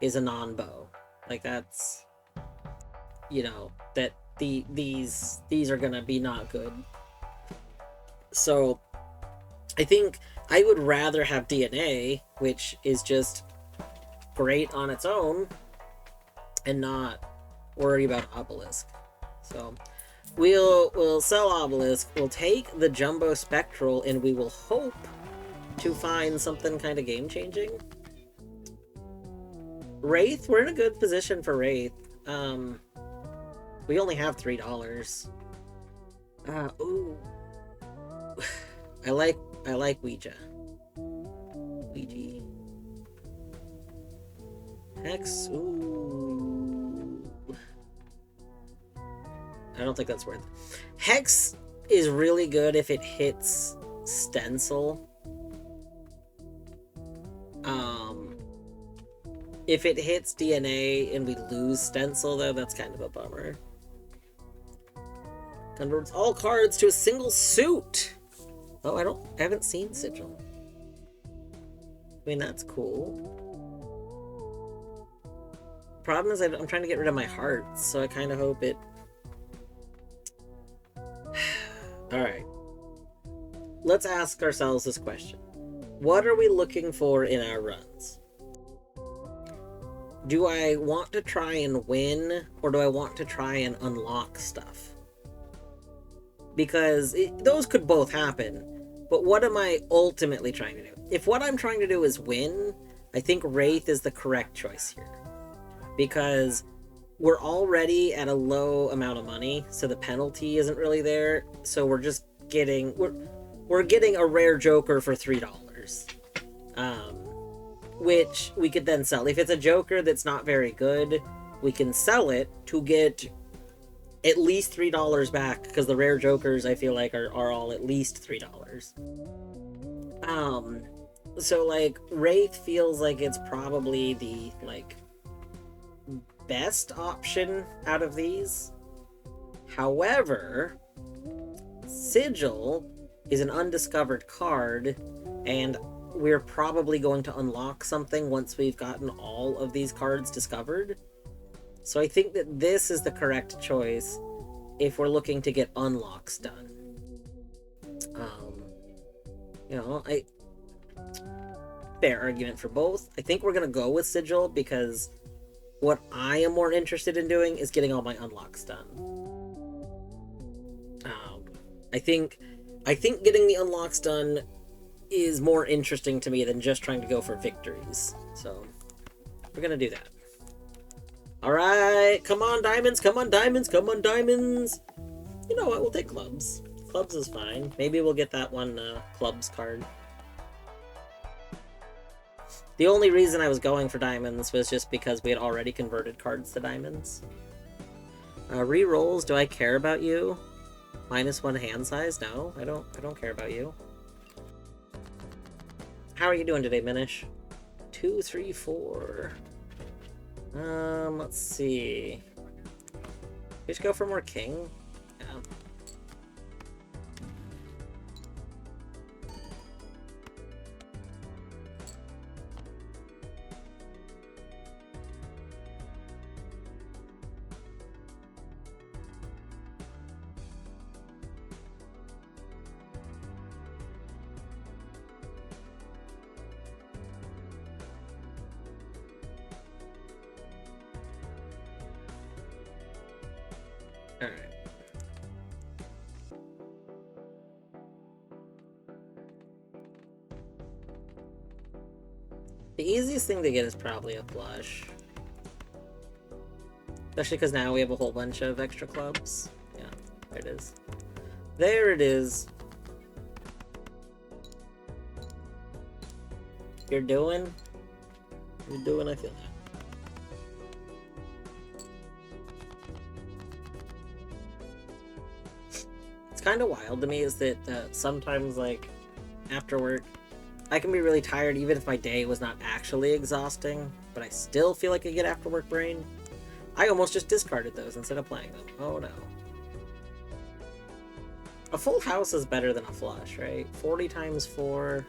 is a non-bow. Like, that's, you know, that these are gonna be not good. So, I think I would rather have DNA, which is just great on its own, and not worry about Obelisk. So, we'll sell Obelisk, we'll take the Jumbo Spectral, and we will hope to find something kind of game-changing. Wraith, we're in a good position for Wraith. We only have $3. Ooh. I like Ouija. Ouija. Hex, ooh. I don't think that's worth it. Hex is really good if it hits Stencil. If it hits DNA and we lose Stencil, though, that's kind of a bummer. Converts all cards to a single suit. Oh, I haven't seen Sigil. I mean, that's cool. Problem is, I'm trying to get rid of my hearts, so I kind of hope it... Alright. Let's ask ourselves this question. What are we looking for in our runs? Do I want to try and win, or do I want to try and unlock stuff? Because those could both happen, but what am I ultimately trying to do? If what I'm trying to do is win, I think Wraith is the correct choice here. Because we're already at a low amount of money, so the penalty isn't really there, so we're just getting... We're getting a rare Joker for $3. Which we could then sell. If it's a Joker that's not very good, we can sell it to get at least $3 back, because the rare Jokers, I feel like, are all at least $3. So, like, Wraith feels like it's probably the, like, best option out of these. However, Sigil is an undiscovered card, and we're probably going to unlock something once we've gotten all of these cards discovered. So I think that this is the correct choice if we're looking to get unlocks done. You know, fair argument for both. I think we're going to go with Sigil because what I am more interested in doing is getting all my unlocks done. I think getting the unlocks done is more interesting to me than just trying to go for victories. So, we're gonna do that. Alright, come on diamonds, come on diamonds, come on diamonds! You know what, we'll take clubs. Clubs is fine. Maybe we'll get that one clubs card. The only reason I was going for diamonds was just because we had already converted cards to diamonds. Rerolls, do I care about you? -1 hand size? No, I don't care about you. How are you doing today, Minish? 2, 3, 4. Let's see. We should go for more king. Yeah. The easiest thing to get is probably a flush. Especially because now we have a whole bunch of extra clubs. Yeah, there it is. There it is. You're doing, I feel that. It's kind of wild to me is that sometimes, like, after work, I can be really tired even if my day was not actually exhausting, but I still feel like I get after work brain. I almost just discarded those instead of playing them. Oh no. A full house is better than a flush, right? 40 times 4.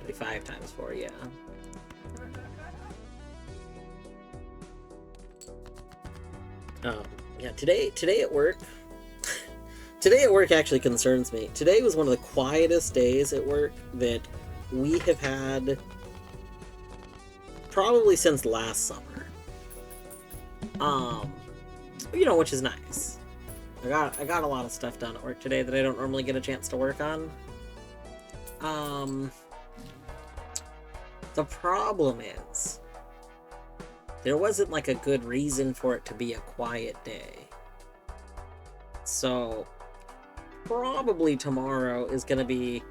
35 times 4, yeah. Yeah, today at work, today at work actually concerns me. Today was one of the quietest days at work that we have had probably since last summer. You know, which is nice. I got a lot of stuff done at work today that I don't normally get a chance to work on. The problem is there wasn't like a good reason for it to be a quiet day. So probably tomorrow is going to be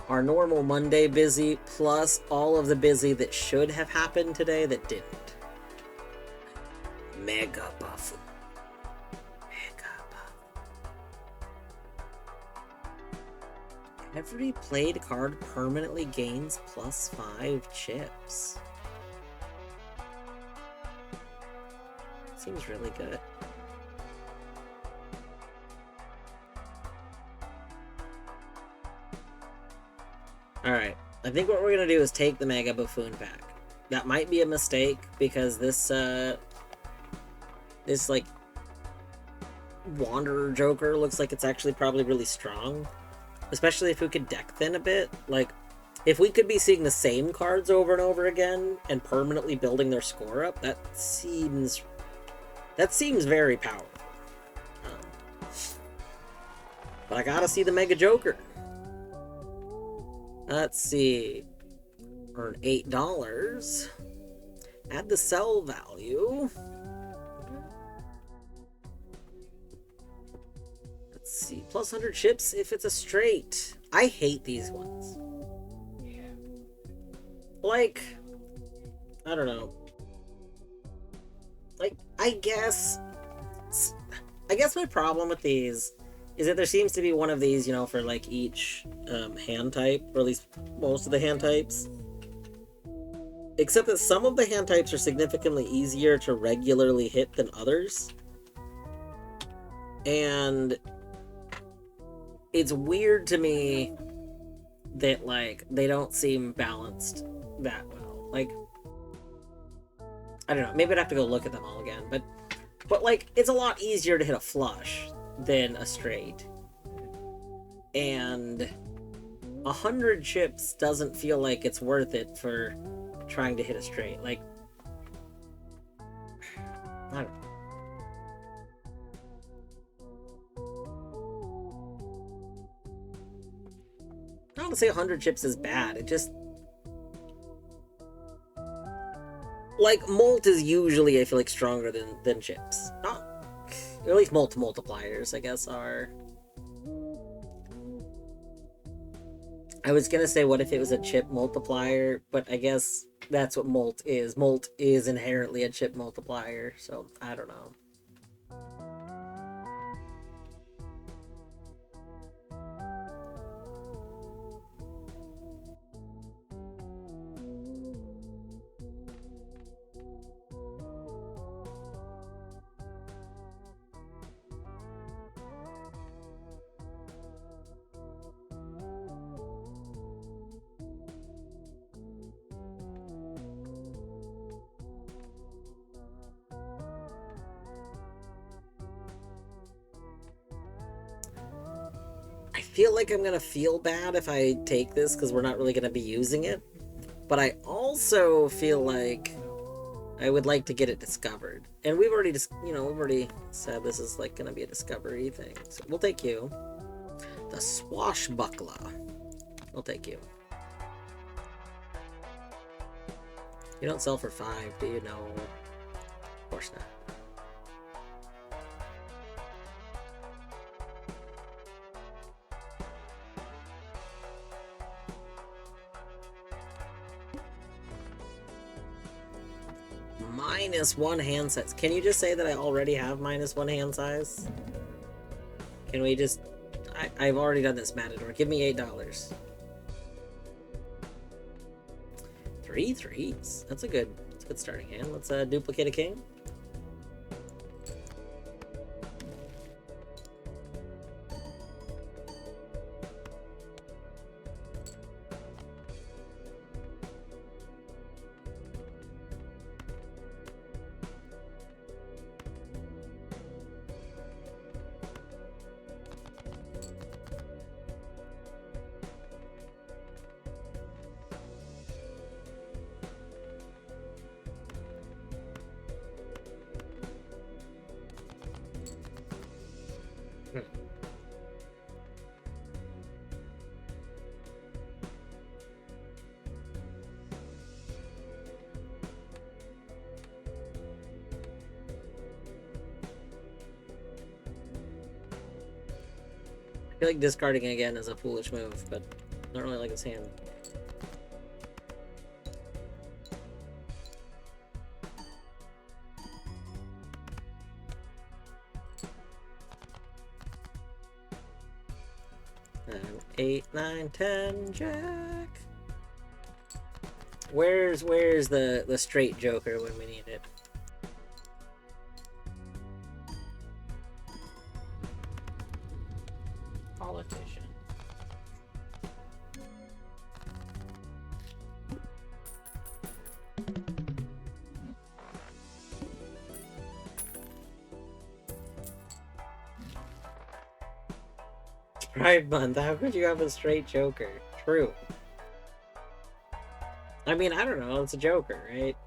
our normal Monday busy plus all of the busy that should have happened today that didn't. Mega buff. Every played card permanently gains +5 chips. Seems really good. Alright, I think what we're gonna do is take the Mega Buffoon back. That might be a mistake because this like Wanderer Joker looks like it's actually probably really strong. Especially if we could deck thin a bit. Like, if we could be seeing the same cards over and over again and permanently building their score up, that seems very powerful. But I gotta see the Mega Joker. Let's see. Earn $8. Add the sell value. Let's see. Plus 100 chips if it's a straight. I hate these ones. Like, I don't know. Like, I guess my problem with these is that there seems to be one of these, you know, for like each hand type, or at least most of the hand types. Except that some of the hand types are significantly easier to regularly hit than others. And it's weird to me that, like, they don't seem balanced that well. Like, I don't know, maybe I'd have to go look at them all again, but like, it's a lot easier to hit a flush than a straight. And 100 chips doesn't feel like it's worth it for trying to hit a straight. Like, I don't know. I don't want to say 100 chips is bad. It just, like, Molt is usually, I feel like, stronger than chips. Not, or at least Molt multipliers, I guess, are. I was gonna say, what if it was a chip multiplier, but I guess that's what Molt is. Molt is inherently a chip multiplier, so I don't know. I feel like I'm gonna feel bad if I take this because we're not really gonna be using it. But I also feel like I would like to get it discovered. And we've already said this is like gonna be a discovery thing. So we'll take you. The Swashbuckler. I'll take you. You don't sell for 5, do you? No. Of course not. -1 hand size. Can you just say that I already have -1 hand size? Can we just... I've already done this, Matador. Give me $8. 3 3s. That's a good starting hand. Let's duplicate a king. I feel like discarding again is a foolish move, but I don't really like his hand. And 8, 9, 10, Jack. Where's the straight joker when we need it? Politician. Pride Month, how could you have a straight joker? True. I mean, I don't know, it's a joker, right?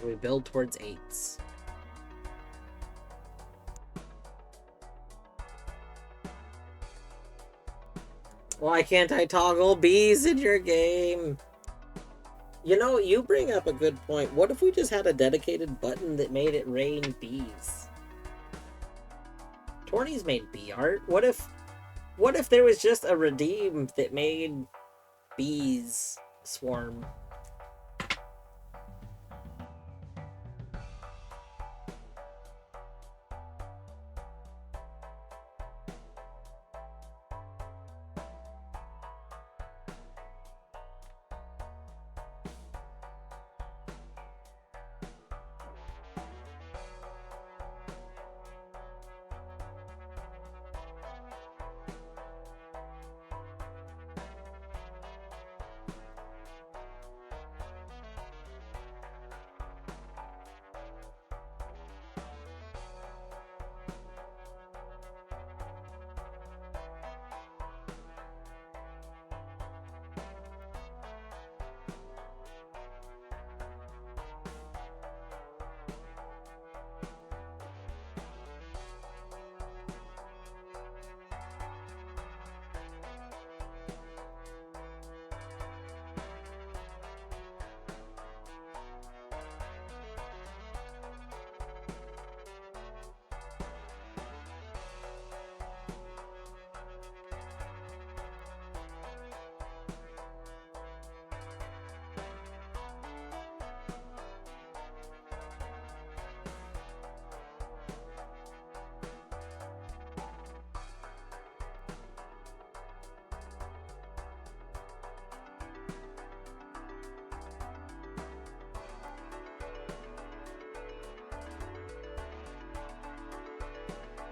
We build towards 8s. Why can't I toggle bees in your game? You know, you bring up a good point. What if we just had a dedicated button that made it rain bees? Torny's made bee art. What if there was just a redeem that made bees swarm?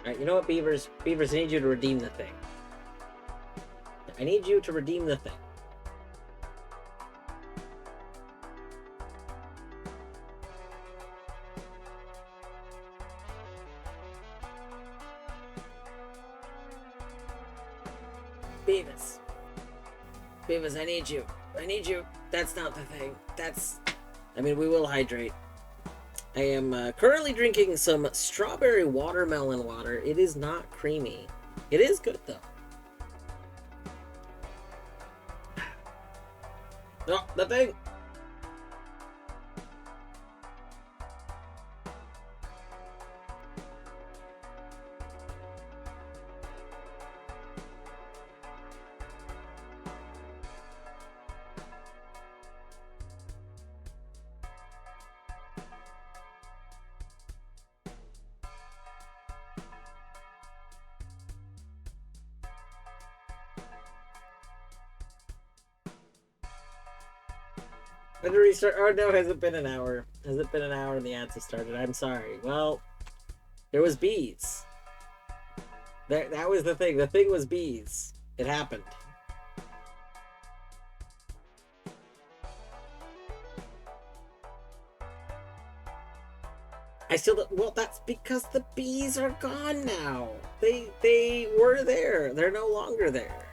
Alright, you know what, Beavers? Beavers, I need you to redeem the thing. I need you to redeem the thing. Beavis, I need you. I need you. That's not the thing. I mean, we will hydrate. I am currently drinking some strawberry watermelon water. It is not creamy. It is good, though. Oh, the thing! When to restart? Oh no, has it been an hour? Has it been an hour and the ads have started? I'm sorry. Well, there was bees. That was the thing. The thing was bees. It happened. I still don't, well, that's because the bees are gone now. They were there. They're no longer there.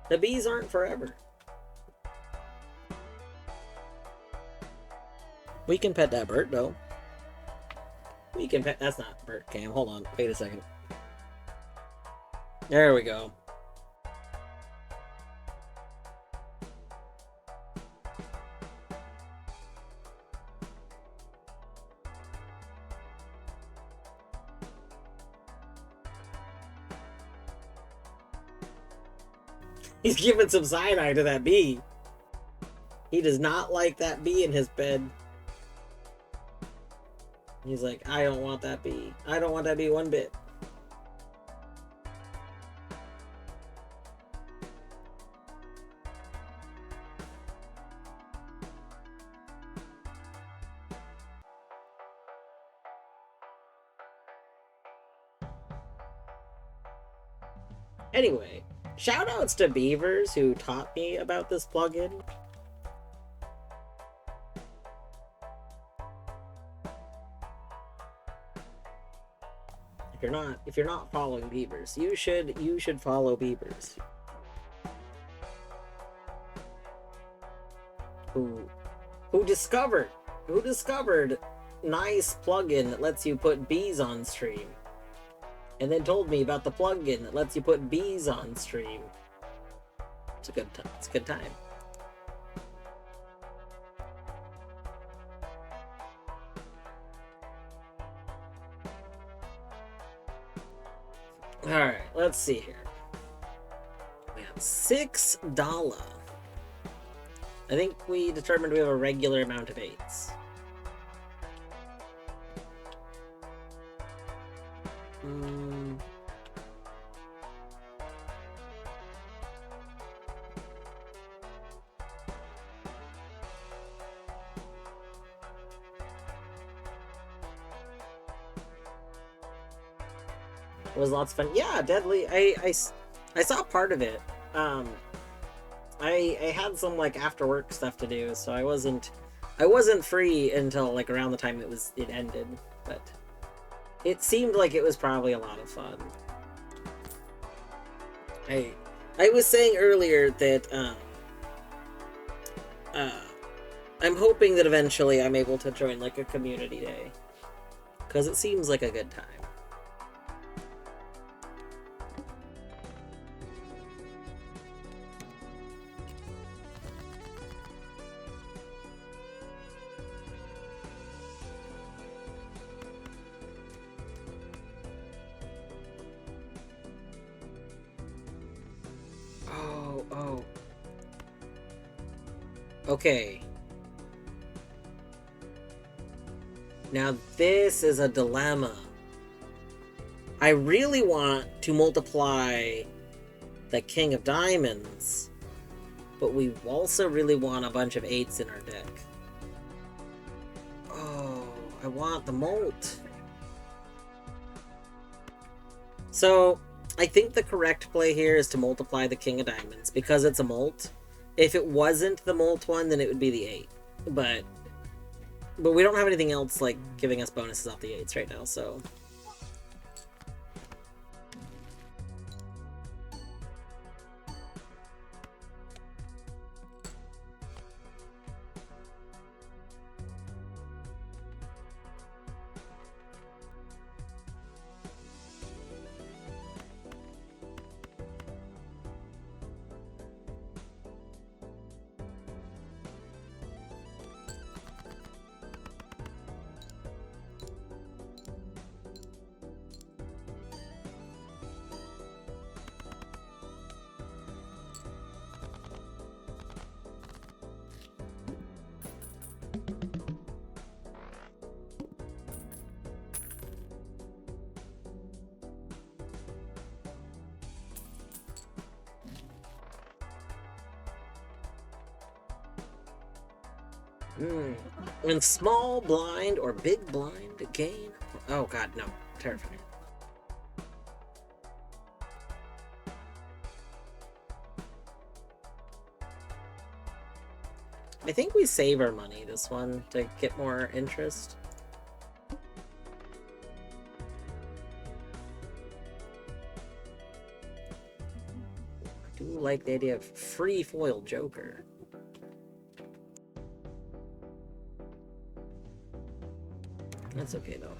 The bees aren't forever. We can pet that bird, though. We can pet... That's not bird cam. Hold on. Wait a second. There we go. He's giving some cyanide to that bee. He does not like that bee in his bed. He's like, I don't want that bee. I don't want that bee one bit. Anyway, shoutouts to Beavers who taught me about this plugin. If you're not following Beavers, you should follow Beavers. Who discovered nice plugin that lets you put bees on stream. And then told me about the plugin that lets you put bees on stream. It's a good time. It's a good time. Alright, let's see here. We have $6. I think we determined we have a regular amount of 8s. It was lots of fun. Yeah, Deadly. I saw part of it. I had some like after work stuff to do, so I wasn't free until like around the time it ended. But it seemed like it was probably a lot of fun. I was saying earlier that I'm hoping that eventually I'm able to join like a community day, because it seems like a good time. Oh. Okay. Now this is a dilemma. I really want to multiply the King of Diamonds, but we also really want a bunch of 8s in our deck. Oh, I want the molt. So, I think the correct play here is to multiply the King of Diamonds, because it's a molt. If it wasn't the molt one, then it would be the 8. But we don't have anything else, like, giving us bonuses off the 8s right now, so... When small blind or big blind gain. Oh god, no. Terrifying. I think we save our money this one to get more interest. I do like the idea of free foil Joker. That's okay though.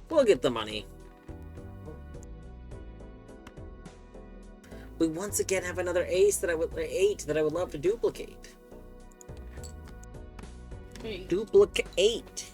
We'll get the money. We once again have another eight that I would love to duplicate. Hey. Duplicate.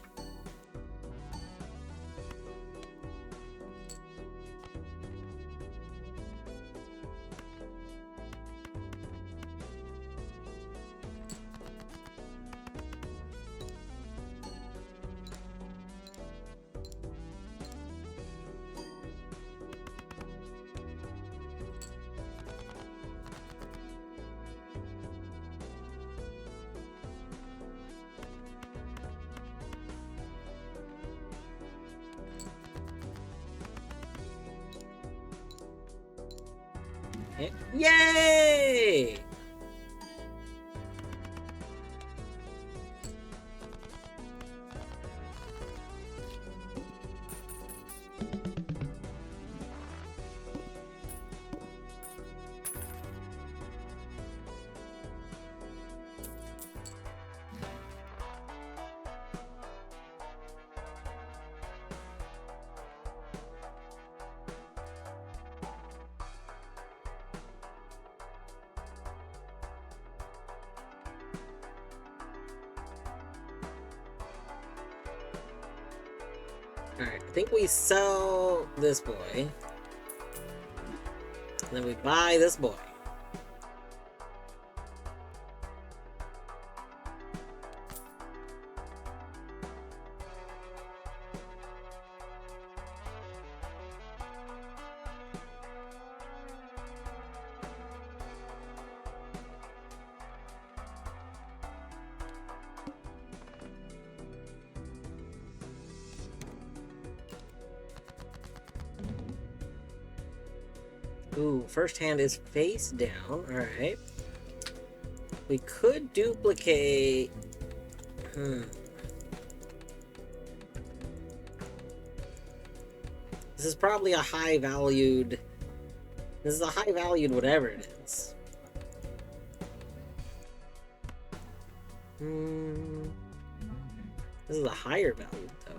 Yay! Alright, I think we sell this boy. And then we buy this boy. Ooh, first hand is face down. Alright. We could duplicate... This is probably a high-valued... This is a high-valued whatever it is. This is a higher value, though.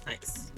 Nice.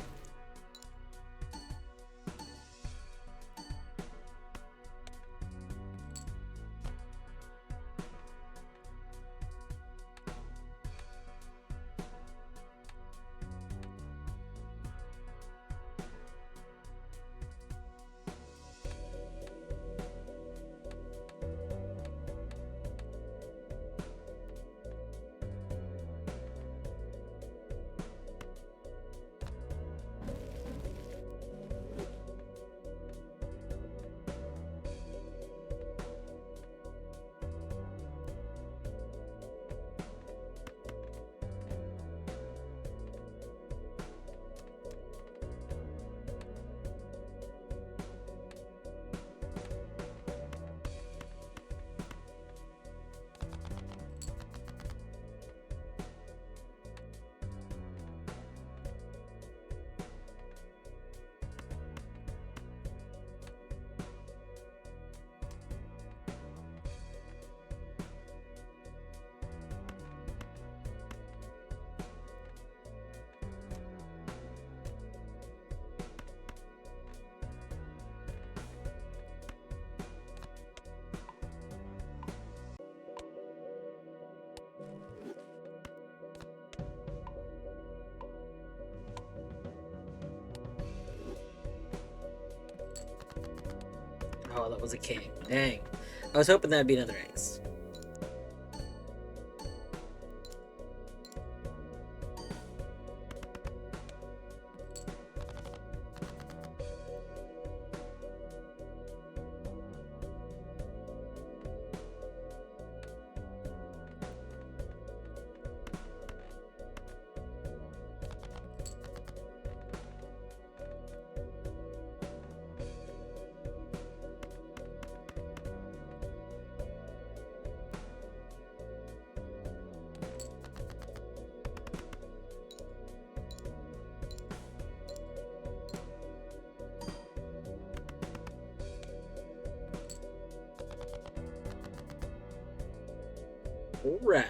Oh, that was a king. Dang. I was hoping that'd be another ace. Alright.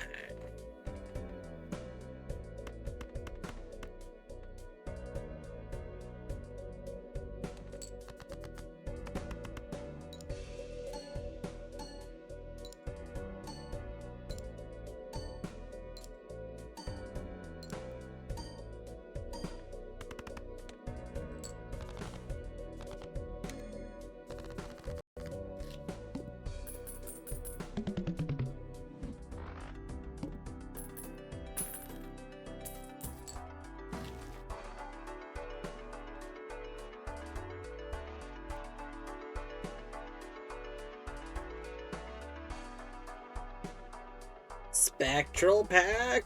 Spectral pack?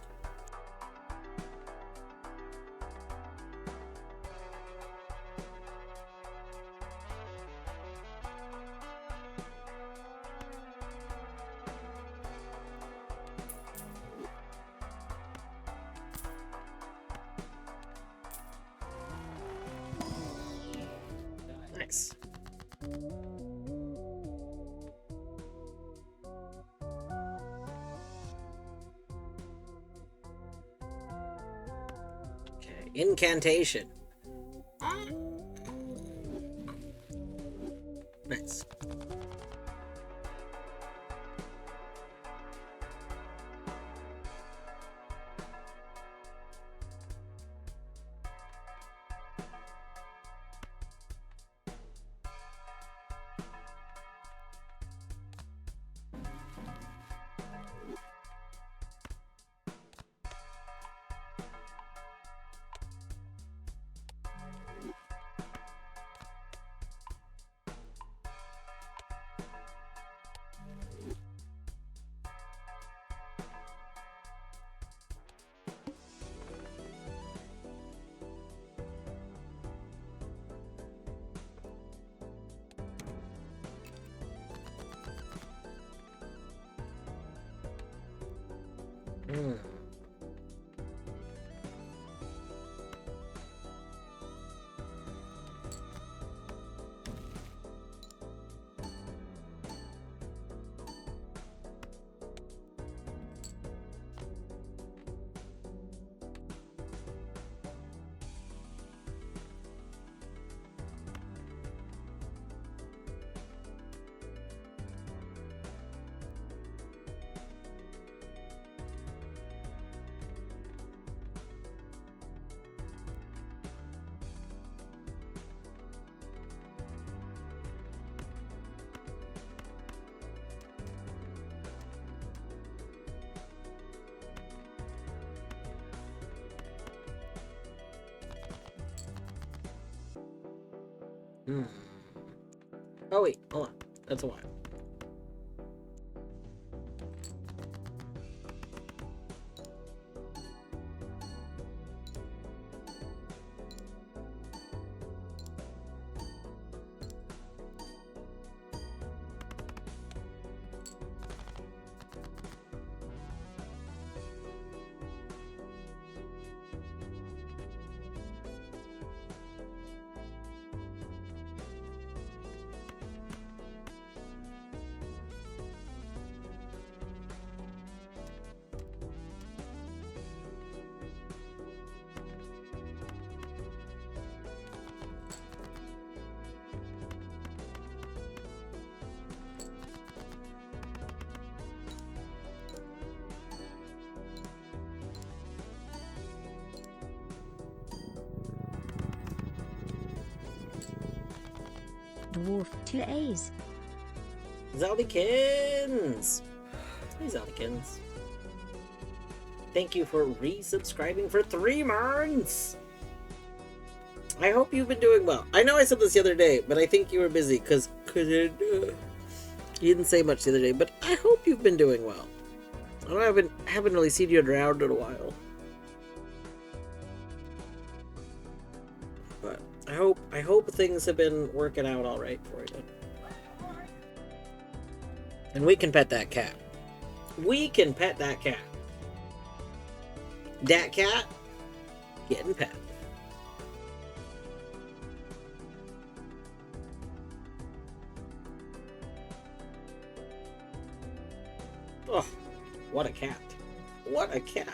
Nice. Okay, incantation. Nice. Hmm. Hmm. Oh wait, hold on. That's a while. Dwarf 2As. Zaldikins! Hey, Zaldikins. Thank you for resubscribing for 3 months! I hope you've been doing well. I know I said this the other day, but I think you were busy, because you didn't say much the other day, but I hope you've been doing well. I haven't really seen you around in a while. But I hope things have been working out alright for you. And we can pet that cat. We can pet that cat. Dat cat getting pet. Oh, What a cat. What a cat.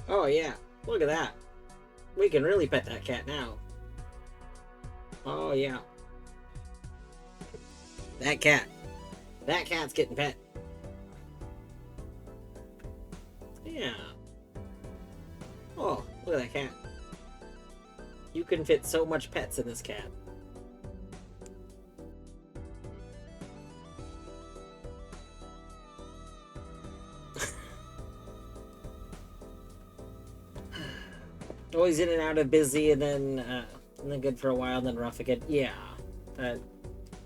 Oh yeah, look at that. We can really pet that cat now. Oh yeah. That cat. That cat's getting pet. Yeah. Oh, look at that cat. You can fit so much pets in this cat. Always in and out of busy, and then good for a while, and then rough again. Yeah,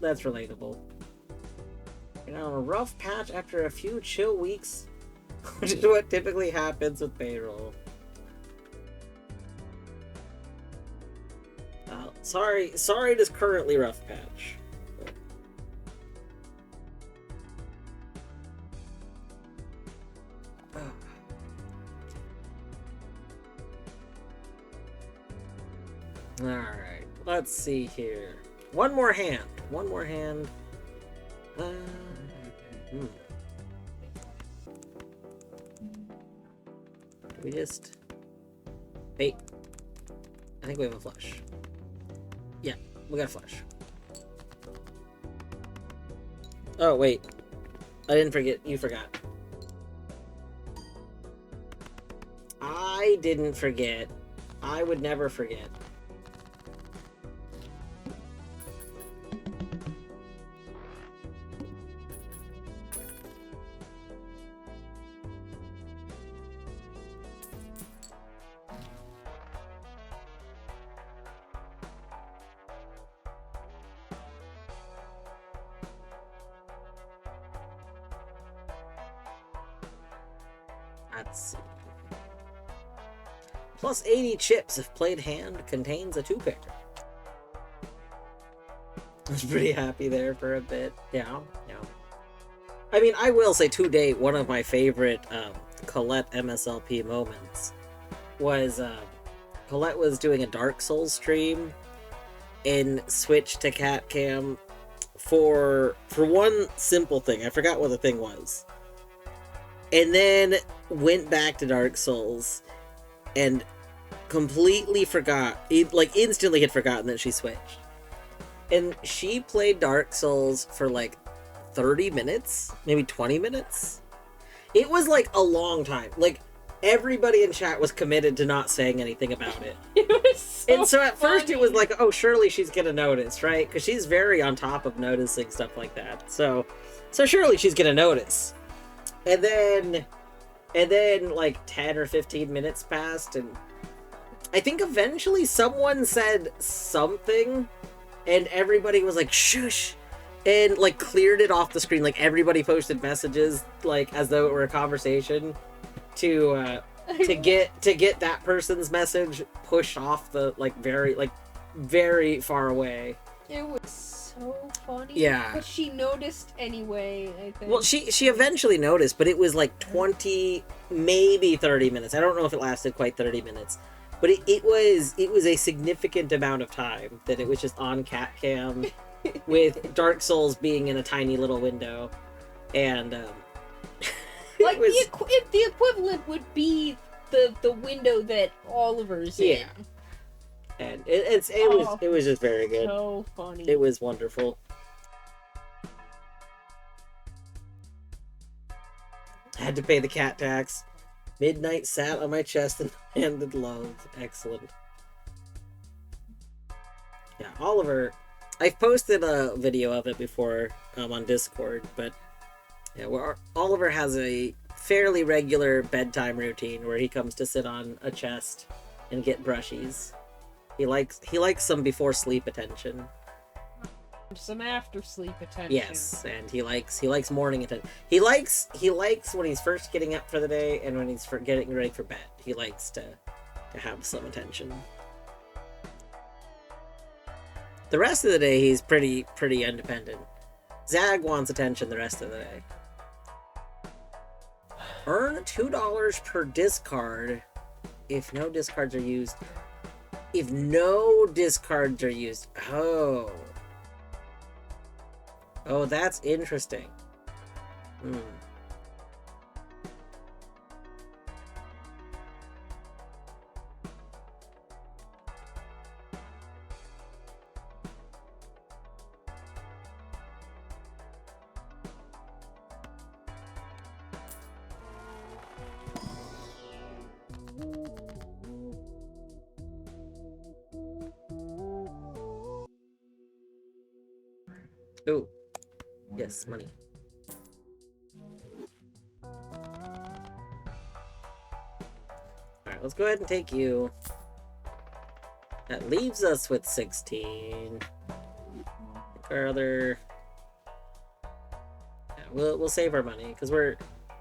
that's relatable. You know, a rough patch after a few chill weeks, which is what typically happens with payroll. Sorry, it is currently rough patch. Alright, let's see here. One more hand. We just... Wait. I think we have a flush. Yeah, we got a flush. Oh, wait. I didn't forget. You forgot. I didn't forget. I would never forget. Let's see. Plus 80 chips if played hand contains a 2-pair. I was pretty happy there for a bit. Yeah. I mean, I will say to date, one of my favorite Colette MSLP moments was Colette was doing a Dark Souls stream and switched to cat cam for one simple thing. I forgot what the thing was. And then went back to Dark Souls and completely forgot, instantly had forgotten that she switched. And she played Dark Souls for like 30 minutes, maybe 20 minutes. It was like a long time. Like, everybody in chat was committed to not saying anything about it. It was so at first it was like, oh, surely she's gonna notice, right? Because she's very on top of noticing stuff like that. So surely she's gonna notice. And then like 10 or 15 minutes passed, and I think eventually someone said something, and everybody was like, shush, and like cleared it off the screen. Like, everybody posted messages like as though it were a conversation to get that person's message pushed off the very far away. It was so funny. Yeah. But she noticed anyway, I think. Well, she eventually noticed, but it was like 20, maybe 30 minutes. I don't know if it lasted quite 30 minutes. But it was a significant amount of time that it was just on cat cam with Dark Souls being in a tiny little window. And like, the equivalent would be the window that Oliver's in. And it was just very good. So funny. It was wonderful. had to pay the cat tax. Midnight sat on my chest and handed love. Excellent. Yeah, Oliver. I've posted a video of it before on Discord, but yeah, Oliver has a fairly regular bedtime routine where he comes to sit on a chest and get brushies. He likes some before sleep attention. Some after sleep attention. Yes, and he likes morning attention. He likes when he's first getting up for the day and when he's getting ready for bed. He likes to have some attention. The rest of the day, he's pretty independent. Zag wants attention the rest of the day. Earn $2 per discard if no discards are used. If no discards are used. Oh. Oh, that's interesting. Oh, yes, money. Alright, let's go ahead and take you. That leaves us with 16. Our other... Yeah, we'll save our money, because we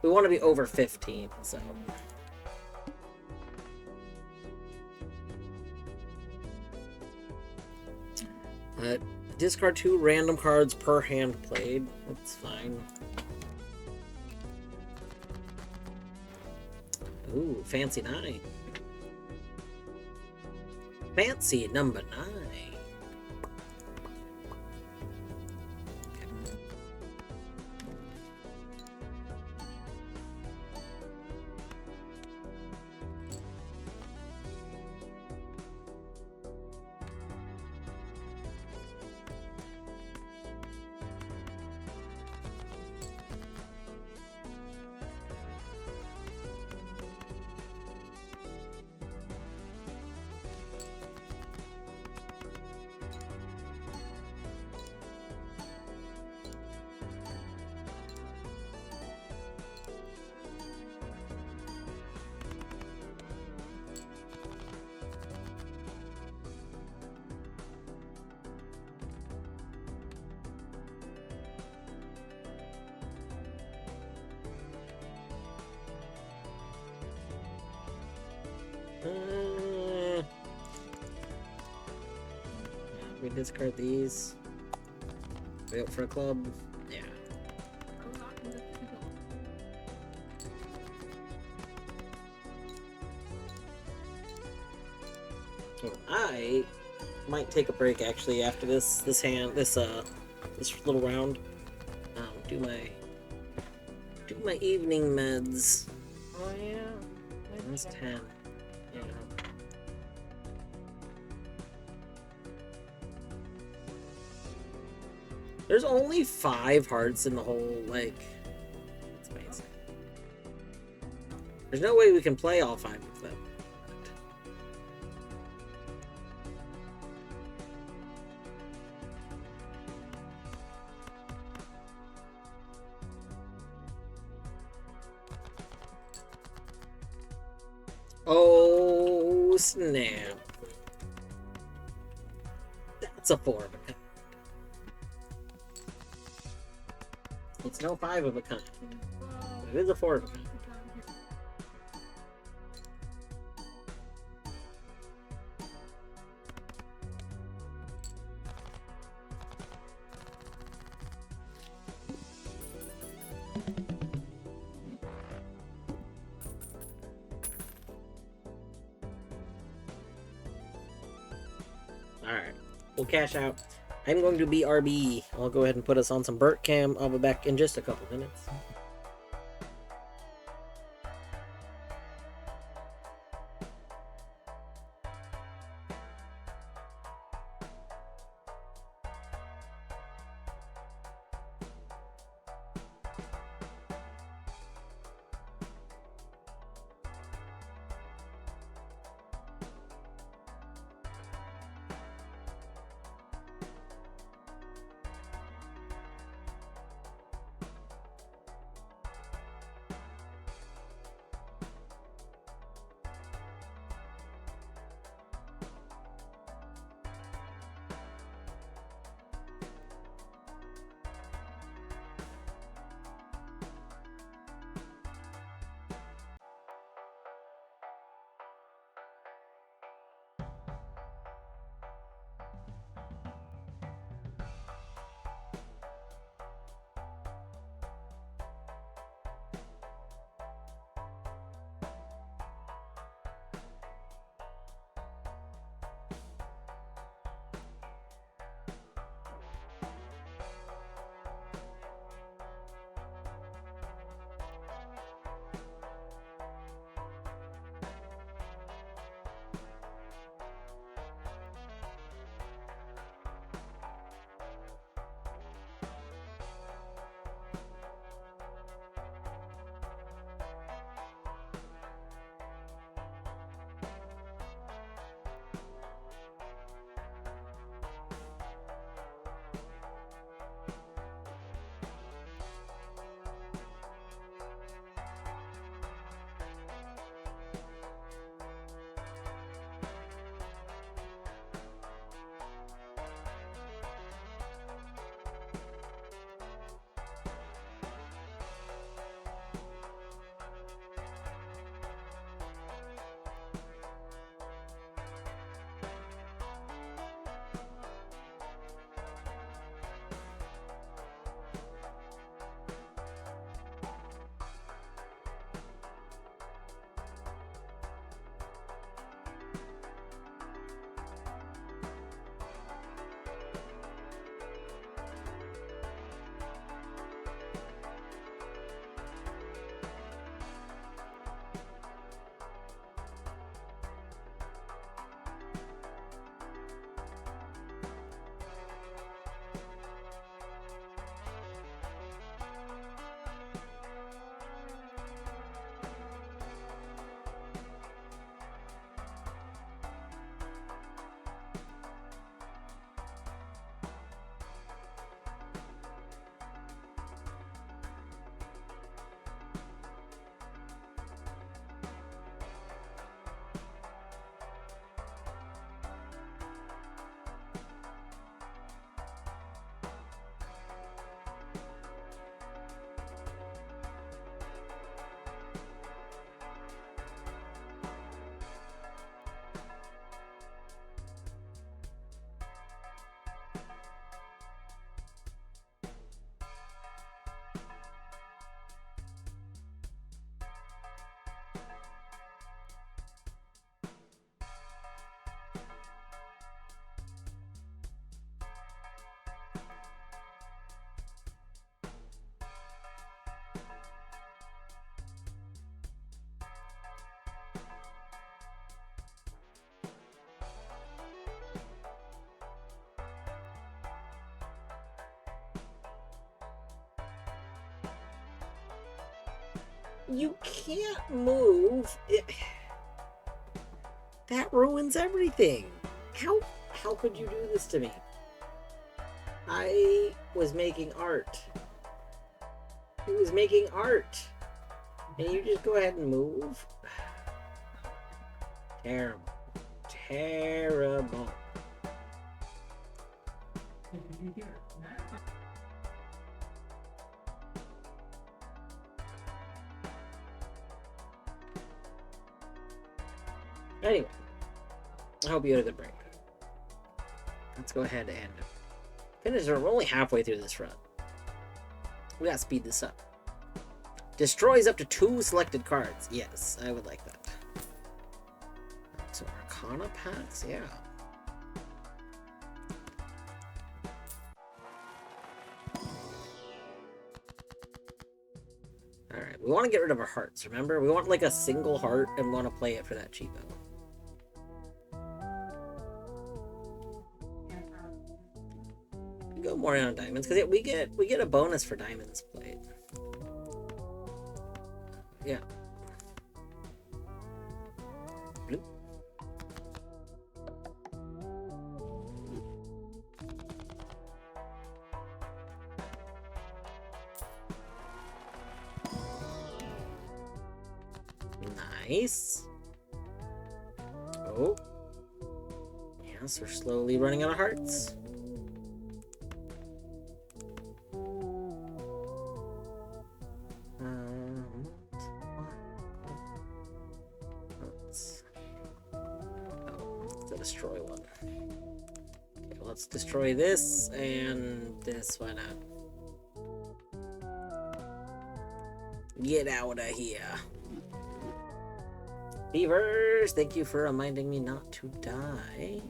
want to be over 15, so... Discard 2 random cards per hand played. That's fine. Ooh, fancy 9. Fancy number 9. We discard these. Wait for a club. Yeah. I might take a break actually after this little round. Do my evening meds. Oh yeah. That's 10. Yeah. There's only 5 hearts in the whole, like... It's amazing. There's no way we can play all 5 of them. Oh, snap. That's a 4 of a kind. It's no 5 of a kind. But it is a 4 of a kind. Alright, we'll cash out. I'm going to be RB. I'll go ahead and put us on some Burt Cam. I'll be back in just a couple minutes. You can't move. That ruins everything. How could you do this to me? I was making art. He was making art. And you just go ahead and move? Terrible. Terrible. Anyway, I hope you had a good break. Let's go ahead and finish. We're only halfway through this run. We gotta speed this up. Destroys up to 2 selected cards. Yes, I would like that. So Arcana packs, yeah. Alright, we want to get rid of our hearts, remember? We want like a single heart and we want to play it for that cheapo. We go more on diamonds, because we get a bonus for diamonds played. Yeah. Blue. Nice. Oh. Yes, we're slowly running out of hearts. Destroy one. Okay, let's destroy this and this. Why not? Get out of here. Beavers, thank you for reminding me not to die.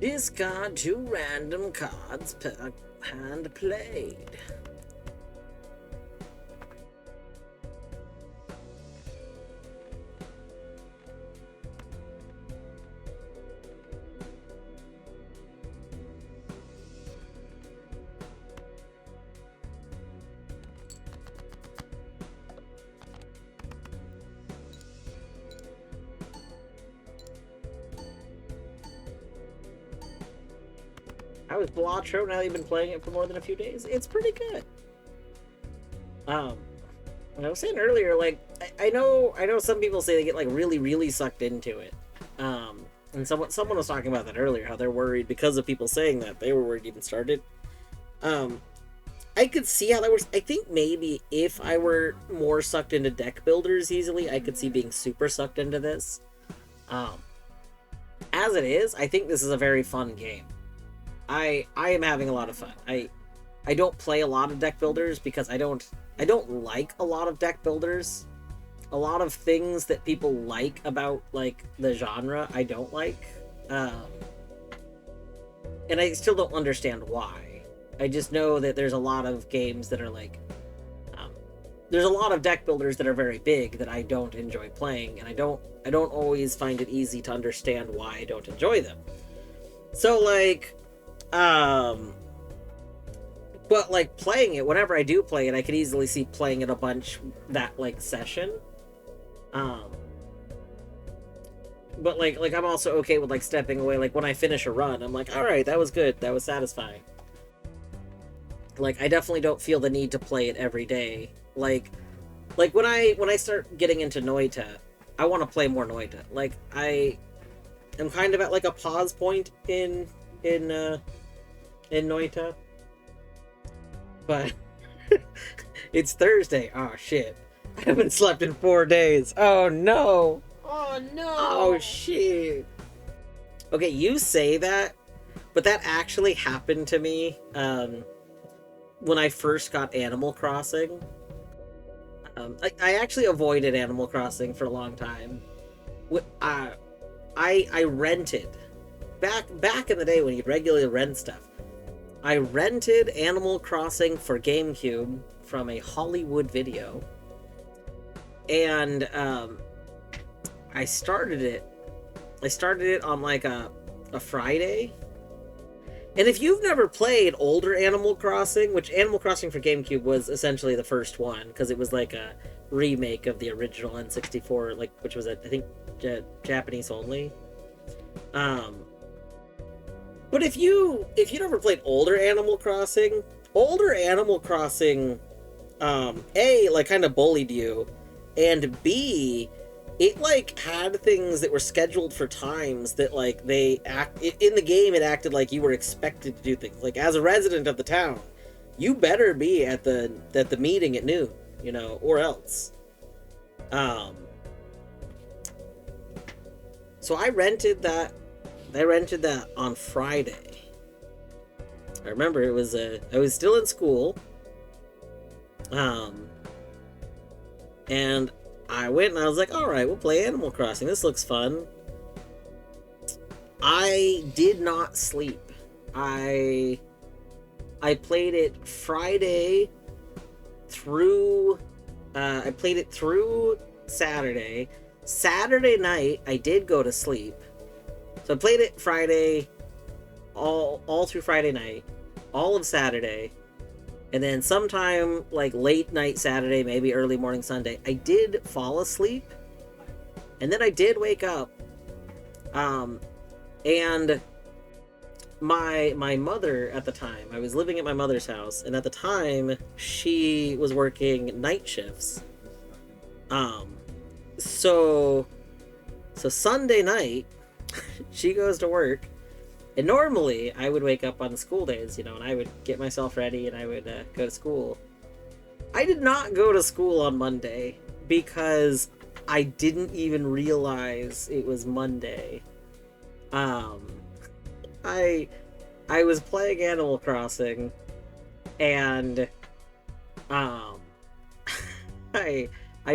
Discard 2 random cards per hand played. How is Balatro now that you've been playing it for more than a few days? It's pretty good. I was saying earlier, like, I know some people say they get like really sucked into it. And someone was talking about that earlier, how they're worried because of people saying that. They were worried it even started. I could see how that works. I think maybe if I were more sucked into deck builders easily, I could see being super sucked into this. As it is, I think this is a very fun game. I am having a lot of fun. I don't play a lot of deck builders because I don't like a lot of deck builders. A lot of things that people like about like the genre I don't like. And I still don't understand why. I just know that there's a lot of games that are like there's a lot of deck builders that are very big that I don't enjoy playing, and I don't always find it easy to understand why I don't enjoy them. So like but like playing it, whenever I do play it, I could easily see playing it a bunch that like session. But like I'm also okay with like stepping away. Like when I finish a run, I'm like, all right, that was good, that was satisfying. Like I definitely don't feel the need to play it every day. Like when I start getting into Noita, I want to play more Noita. Like I am kind of at like a pause point in Noita, but it's Thursday. Oh shit, I haven't slept in 4 days. Oh no. Oh no. Oh shit. Okay, you say that, but that actually happened to me when I first got Animal Crossing. I actually avoided Animal Crossing for a long time. I rented back in the day when you'd regularly rent stuff. I rented Animal Crossing for GameCube from a Hollywood Video, and I started it. I started it on like a Friday. And if you've never played older Animal Crossing, which Animal Crossing for GameCube was essentially the first one, because it was like a remake of the original N64, like, which was, I think, Japanese only. But if you never played older Animal Crossing, A, like, kind of bullied you, and B, it like had things that were scheduled for times that like in the game it acted like you were expected to do things. Like, as a resident of the town, you better be at the meeting at noon, you know, or else. So I rented that on Friday. I remember it was I was still in school. And I went and I was like, all right, we'll play Animal Crossing. This looks fun. I did not sleep. I played it Friday through I played it through Saturday. Saturday night I did go to sleep. So I played it Friday all through Friday night, all of Saturday. And then sometime like late night Saturday, maybe early morning Sunday, I did fall asleep. And then I did wake up. And my mother at the time, I was living at my mother's house, and at the time she was working night shifts. So Sunday night, she goes to work. And normally, I would wake up on school days, you know, and I would get myself ready and I would go to school. I did not go to school on Monday because I didn't even realize it was Monday. I was playing Animal Crossing, and I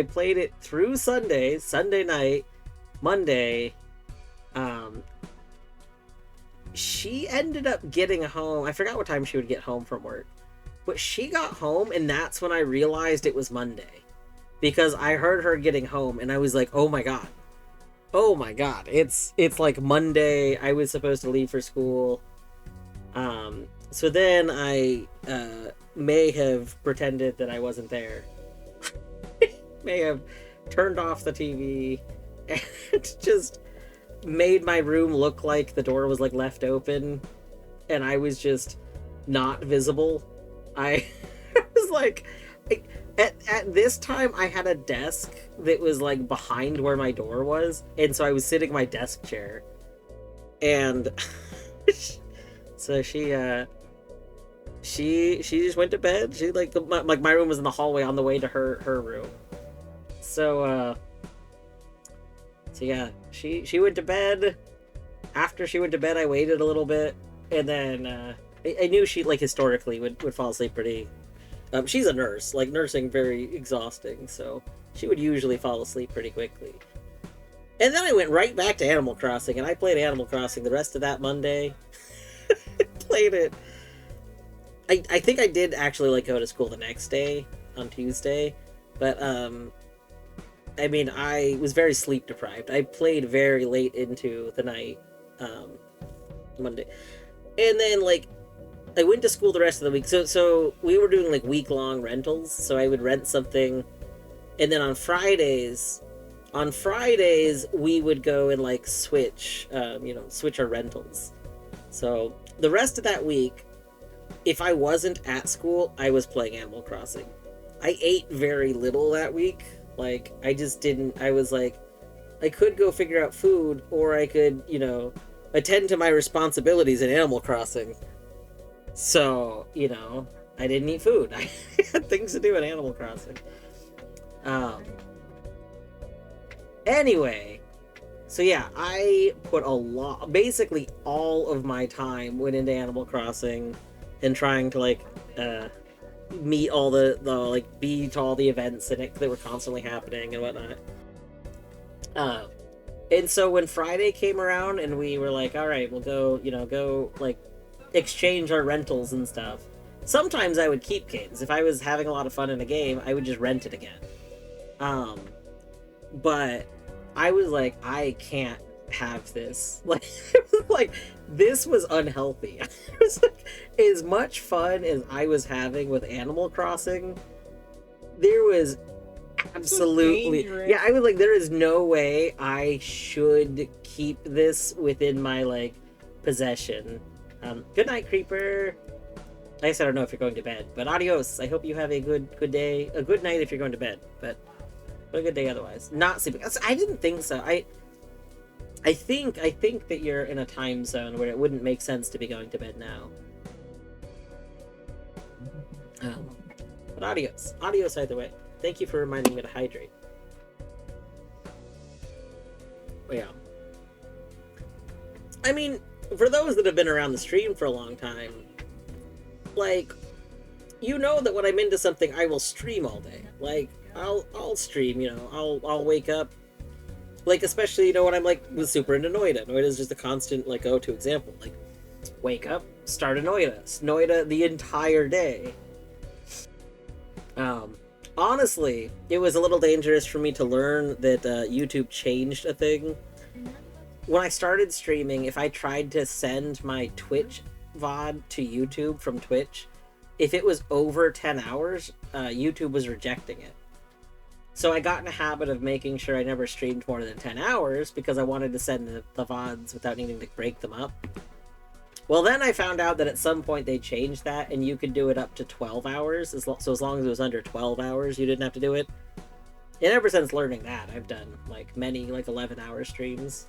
played it through Sunday night, Monday. She ended up getting home. I forgot what time she would get home from work. But she got home, and that's when I realized it was Monday. Because I heard her getting home, and I was like, oh my god. Oh my god. It's like Monday. I was supposed to leave for school. So then I may have pretended that I wasn't there. May have turned off the TV and just made my room look like the door was like left open and I was just not visible. I was like, at this time I had a desk that was like behind where my door was, and so I was sitting in my desk chair, and so she just went to bed. She like my room was in the hallway on the way to her room. So yeah, she went to bed. After she went to bed, I waited a little bit, and then I knew she like historically would fall asleep pretty. She's a nurse, like nursing very exhausting, so she would usually fall asleep pretty quickly. And then I went right back to Animal Crossing, and I played Animal Crossing the rest of that Monday. Played it. I think I did actually like go to school the next day on Tuesday, but I mean, I was very sleep deprived. I played very late into the night, Monday. And then, like, I went to school the rest of the week. So we were doing, like, week-long rentals. So I would rent something. And then on Fridays, we would go and, like, switch our rentals. So the rest of that week, if I wasn't at school, I was playing Animal Crossing. I ate very little that week. Like, I just didn't, I was like, I could go figure out food, or I could, you know, attend to my responsibilities in Animal Crossing. So, you know, I didn't eat food. I had things to do in Animal Crossing. Anyway, So yeah, I put basically all of my time went into Animal Crossing and trying to like meet all the like be to all the events in it that were constantly happening and whatnot. Uh, and so when Friday came around and we were like, all right, we'll go like exchange our rentals and stuff. Sometimes I would keep games. If I was having a lot of fun in a game, I would just rent it again. Um, but I was like, I can't have this. Like this was unhealthy. It was like, as much fun as I was having with Animal Crossing, there was absolutely yeah. I was like, there is no way I should keep this within my like possession. Good night, Creeper. I guess I don't know if you're going to bed, but adios. I hope you have a good day, a good night if you're going to bed, but a good day otherwise. Not sleeping. I didn't think so. I think that you're in a time zone where it wouldn't make sense to be going to bed now. But adios. Adios either way. Thank you for reminding me to hydrate. But yeah. I mean, for those that have been around the stream for a long time, like, you know that when I'm into something, I will stream all day. Like, I'll stream, you know, I'll wake up. Like, especially, you know, when I'm, like, super into Noida. Noida's just a constant, like, go-to example. Like, wake up, start a Noida. Noida the entire day. Honestly, it was a little dangerous for me to learn that YouTube changed a thing. When I started streaming, if I tried to send my Twitch VOD to YouTube from Twitch, if it was over 10 hours, YouTube was rejecting it. So I got in a habit of making sure I never streamed more than 10 hours because I wanted to send the VODs without needing to break them up. Well, then I found out that at some point they changed that and you could do it up to 12 hours. So as long as it was under 12 hours, you didn't have to do it. And ever since learning that, I've done like many 11-hour streams.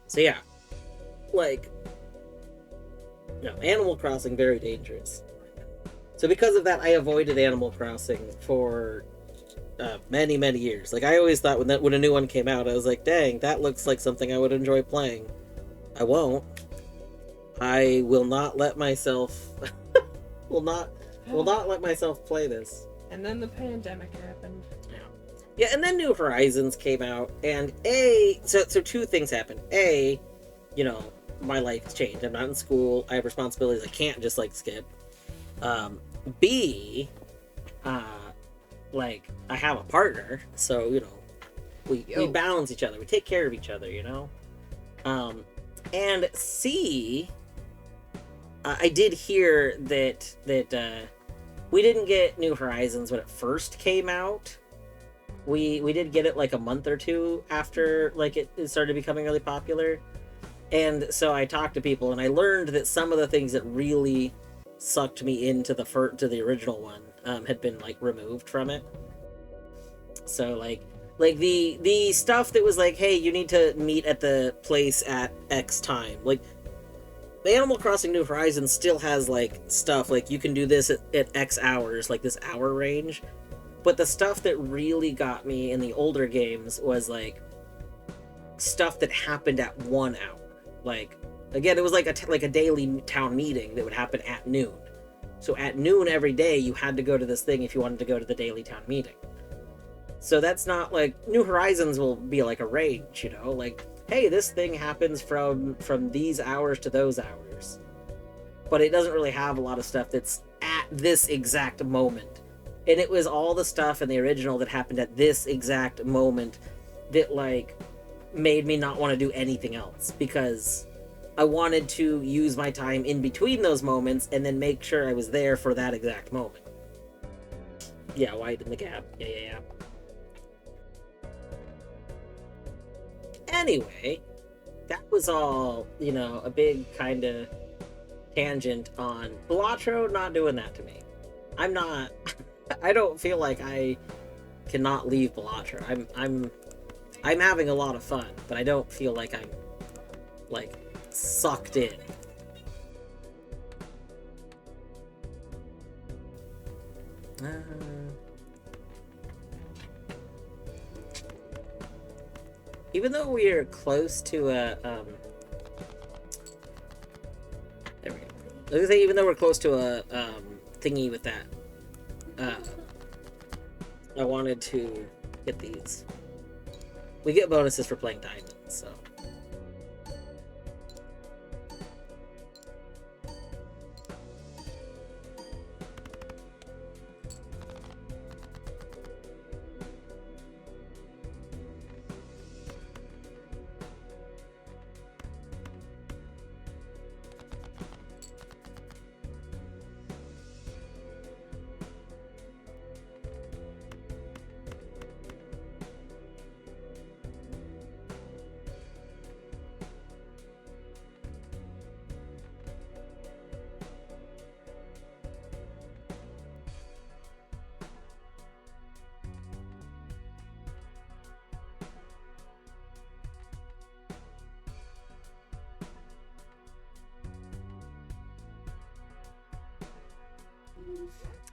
So yeah, like, no, Animal Crossing, very dangerous. So because of that, I avoided Animal Crossing for many years. Like, I always thought when a new one came out, I was like, dang, that looks like something I would enjoy playing. I won't. I will not let myself will not let myself play this. And then the pandemic happened. Yeah, and then New Horizons came out, and so two things happened. A, you know, my life has changed. I'm not in school. I have responsibilities. I can't just like skip. B, like, I have a partner, so, you know, we balance each other. We take care of each other, you know? And C, I did hear that we didn't get New Horizons when it first came out. We did get it like a month or two after like it started becoming really popular. And so I talked to people and I learned that some of the things that really sucked me into the original one had been like removed from it. So like the stuff that was like, hey, you need to meet at the place at X time. Like, the Animal Crossing New Horizons still has like stuff like you can do this at X hours, like this hour range. But the stuff that really got me in the older games was like stuff that happened at 1 hour. Like, again, it was like a daily town meeting that would happen at noon. So at noon every day, you had to go to this thing if you wanted to go to the daily town meeting. So that's not like New Horizons will be like a range, you know, like, hey, this thing happens from these hours to those hours. But it doesn't really have a lot of stuff that's at this exact moment. And it was all the stuff in the original that happened at this exact moment that like made me not want to do anything else, because I wanted to use my time in between those moments and then make sure I was there for that exact moment. Yeah, widen the gap. Yeah. Anyway, that was all, you know, a big kind of tangent on Balatro not doing that to me. I'm not... I don't feel like I cannot leave Balatro. I'm having a lot of fun, but I don't feel like I'm, like, sucked in. Even though we are close to a, there we go. I was gonna say, even though we're close to a, thingy with that, I wanted to get these. We get bonuses for playing diamonds, so.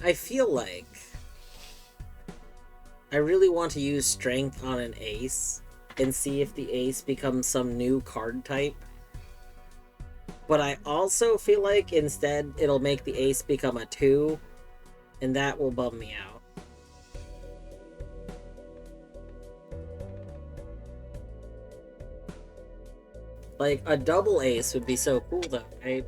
I feel like I really want to use strength on an ace and see if the ace becomes some new card type. But I also feel like instead it'll make the ace become a 2, and that will bum me out. Like, a double ace would be so cool though, right?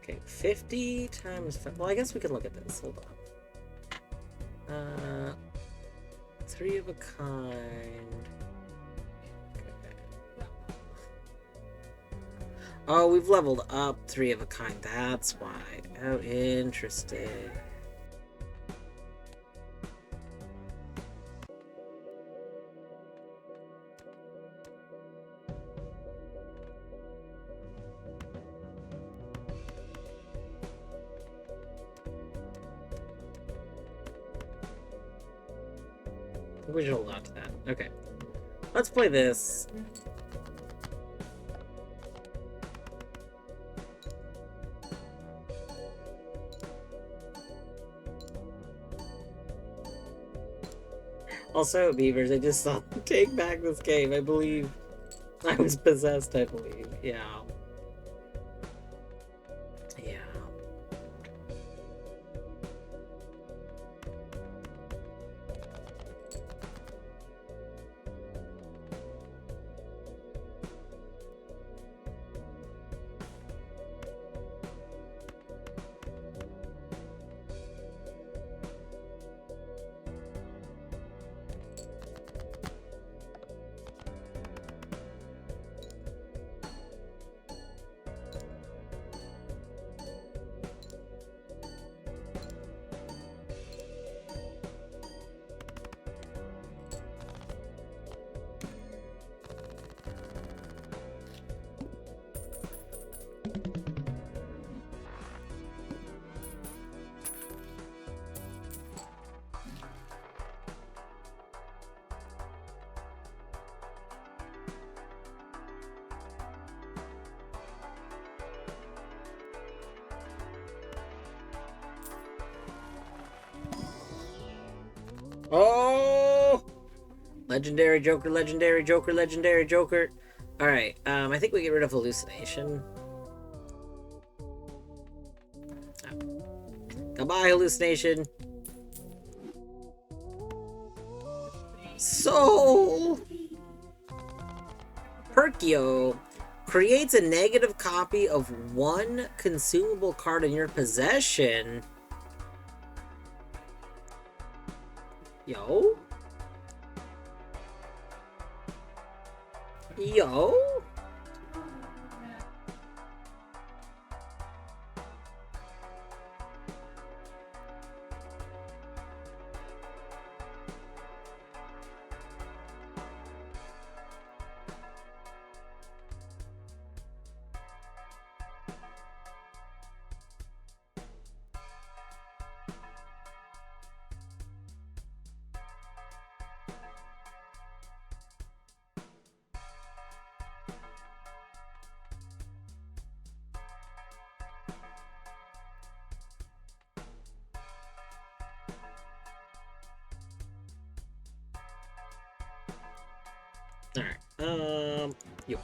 Okay, 50 times 5. Well, I guess we can look at this. Hold on. 3 of a kind. Okay. Oh, we've leveled up 3 of a kind. That's why. Oh, interesting. We should hold on to that. Okay. Let's play this. Also, Beavers, I just saw them take back this game. I believe I was possessed, I believe. Yeah. Yeah. Oh! Legendary Joker, Legendary Joker, Legendary Joker. Alright, I think we get rid of Hallucination. Oh. Goodbye, Hallucination. Soul! Perkio creates a negative copy of one consumable card in your possession. Yo? Yo? Alright, you.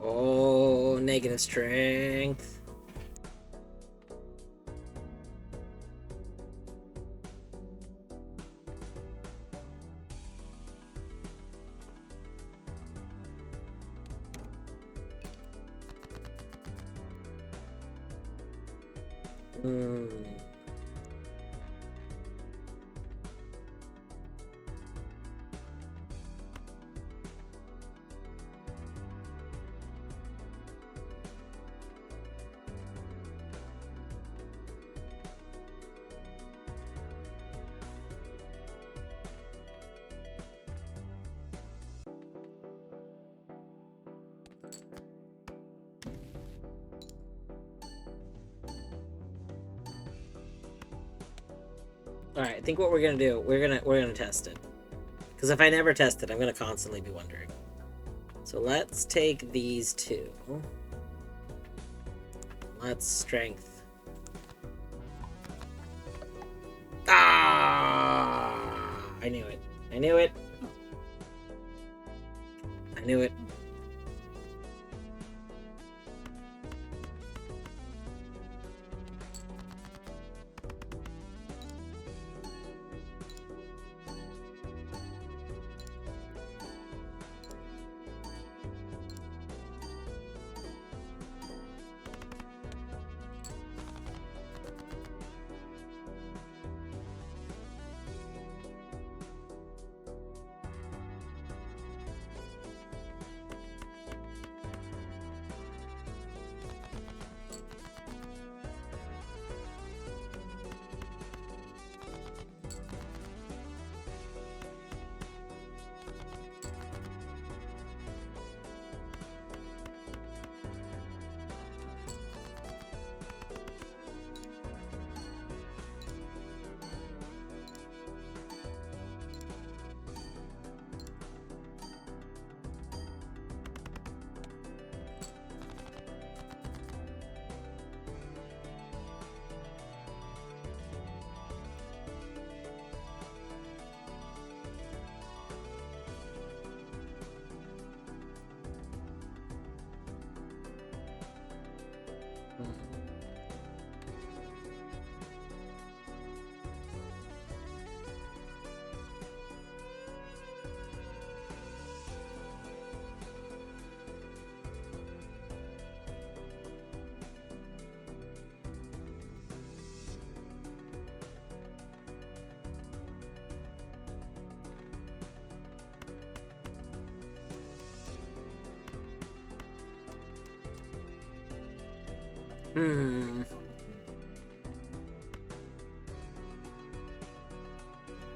Oh, negative strength. Hmm. Alright, I think what we're gonna do, we're gonna test it. Because if I never test it, I'm gonna constantly be wondering. So let's take these two. Let's strength. Ah! I knew it. I knew it. I knew it.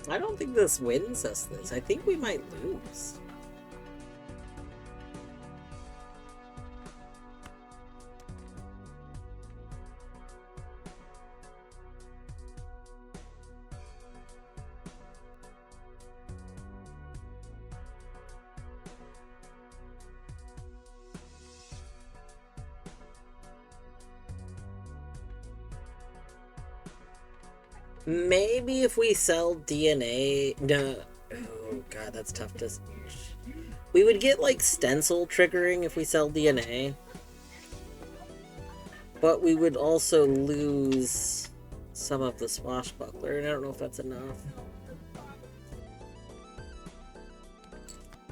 I don't think this wins us this. I think we might lose. Maybe if we sell DNA... No. Oh god, that's tough to... We would get, like, stencil triggering if we sell DNA. But we would also lose some of the swashbuckler, and I don't know if that's enough.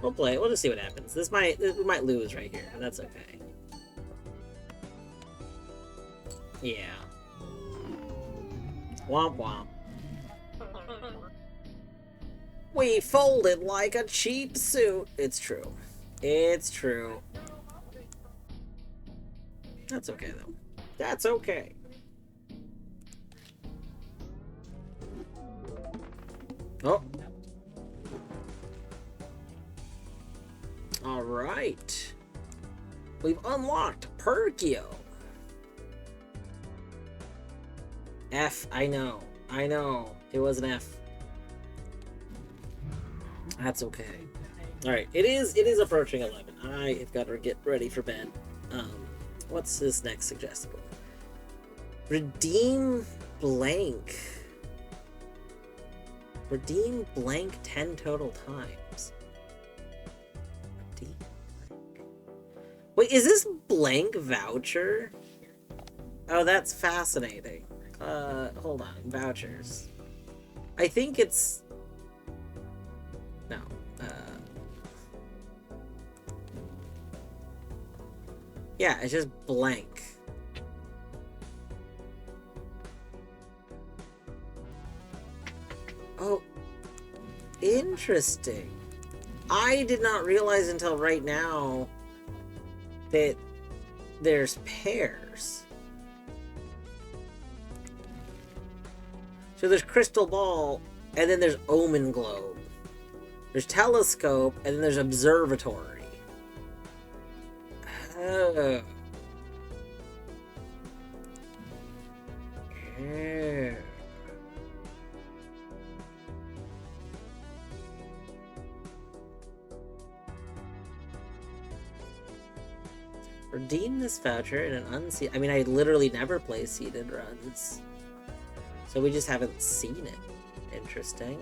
We'll play it. We'll just see what happens. We might lose right here, but that's okay. Yeah. Womp womp. We folded like a cheap suit. It's true. It's true. That's okay, though. That's okay. Oh. Alright. We've unlocked Perkio. F, I know. I know. It was an F. That's okay. Alright, it is approaching 11. I have got to get ready for bed. What's this next suggestible? Redeem blank. Redeem blank 10 total times. Redeem blank. Wait, is this blank voucher? Oh, that's fascinating. Hold on. Vouchers. I think it's... No. Yeah, it's just blank. Oh, interesting. I did not realize until right now that there's pairs. So there's crystal ball, and then there's omen globe. There's telescope, and then there's observatory. Oh. Yeah. Redeem this voucher in an unseated... I mean, I literally never play seeded runs. So we just haven't seen it. Interesting.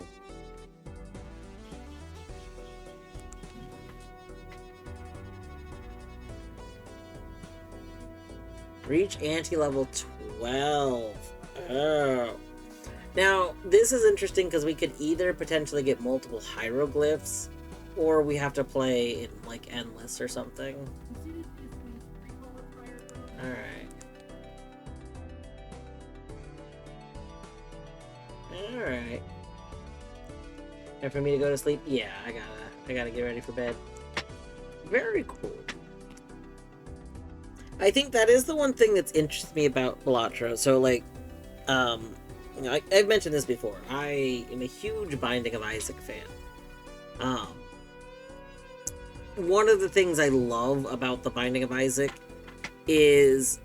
Reach ante-level 12. Oh. Now, this is interesting because we could either potentially get multiple hieroglyphs, or we have to play in, like, endless or something. Alright. Alright. And for me to go to sleep? Yeah, I gotta get ready for bed. Very cool. I think that is the one thing that's interested me about Balatro. So, like, you know, I've mentioned this before. I am a huge Binding of Isaac fan. One of the things I love about the Binding of Isaac is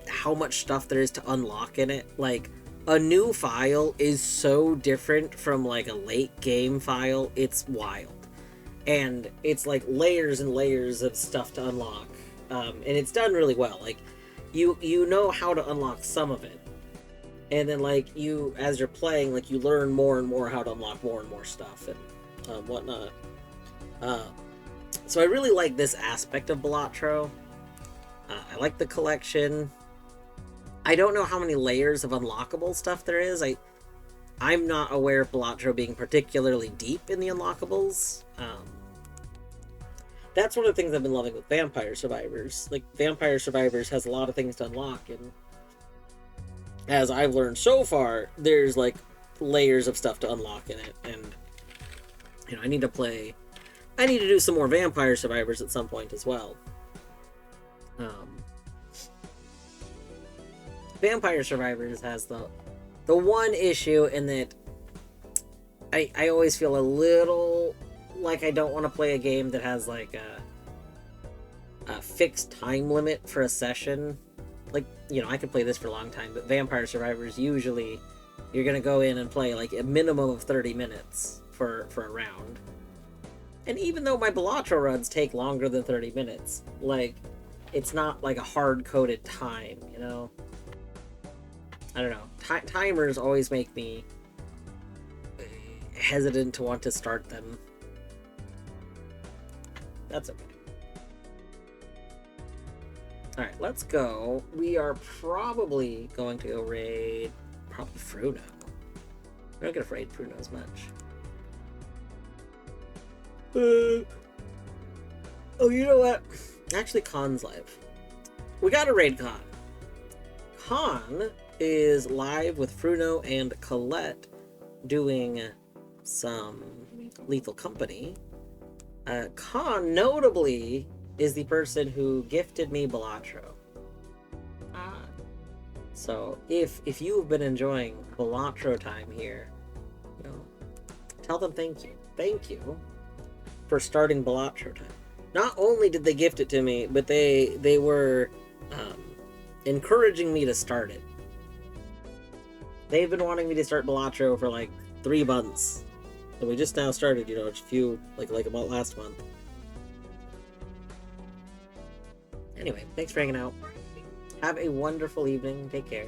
how much stuff there is to unlock in it. Like, a new file is so different from, like, a late game file. It's wild. And it's, like, layers and layers of stuff to unlock. And it's done really well. Like, you know how to unlock some of it. And then, like, as you're playing, like, you learn more and more how to unlock more and more stuff and whatnot. So I really like this aspect of Balatro. I like the collection. I don't know how many layers of unlockable stuff there is. I'm not aware of Balatro being particularly deep in the unlockables. That's one of the things I've been loving with Vampire Survivors. Like, Vampire Survivors has a lot of things to unlock, and as I've learned so far, there's, like, layers of stuff to unlock in it, and, you know, I need to do some more Vampire Survivors at some point as well. Vampire Survivors has the one issue in that I always feel a little like I don't want to play a game that has, like, a fixed time limit for a session. Like, you know, I could play this for a long time, but Vampire Survivors, usually you're gonna go in and play, like, a minimum of 30 minutes for a round. And even though my Balatro runs take longer than 30 minutes, like, it's not, like, a hard-coded time, you know? I don't know. Timers always make me hesitant to want to start them. That's okay. Alright, let's go. We are probably going to go raid... probably Fruno. We're not going to raid Fruno as much. Oh, you know what? Actually, Khan's live. We got to raid Khan. Khan is live with Fruno and Colette doing some Lethal Company. Khan, notably, is the person who gifted me Balatro. So, if you've been enjoying Balatro time here, you know, tell them thank you. Thank you for starting Balatro time. Not only did they gift it to me, but they were encouraging me to start it. They've been wanting me to start Balatro for like 3 months. And we just now started, you know, a few, like a month last month. Anyway, thanks for hanging out. Have a wonderful evening. Take care.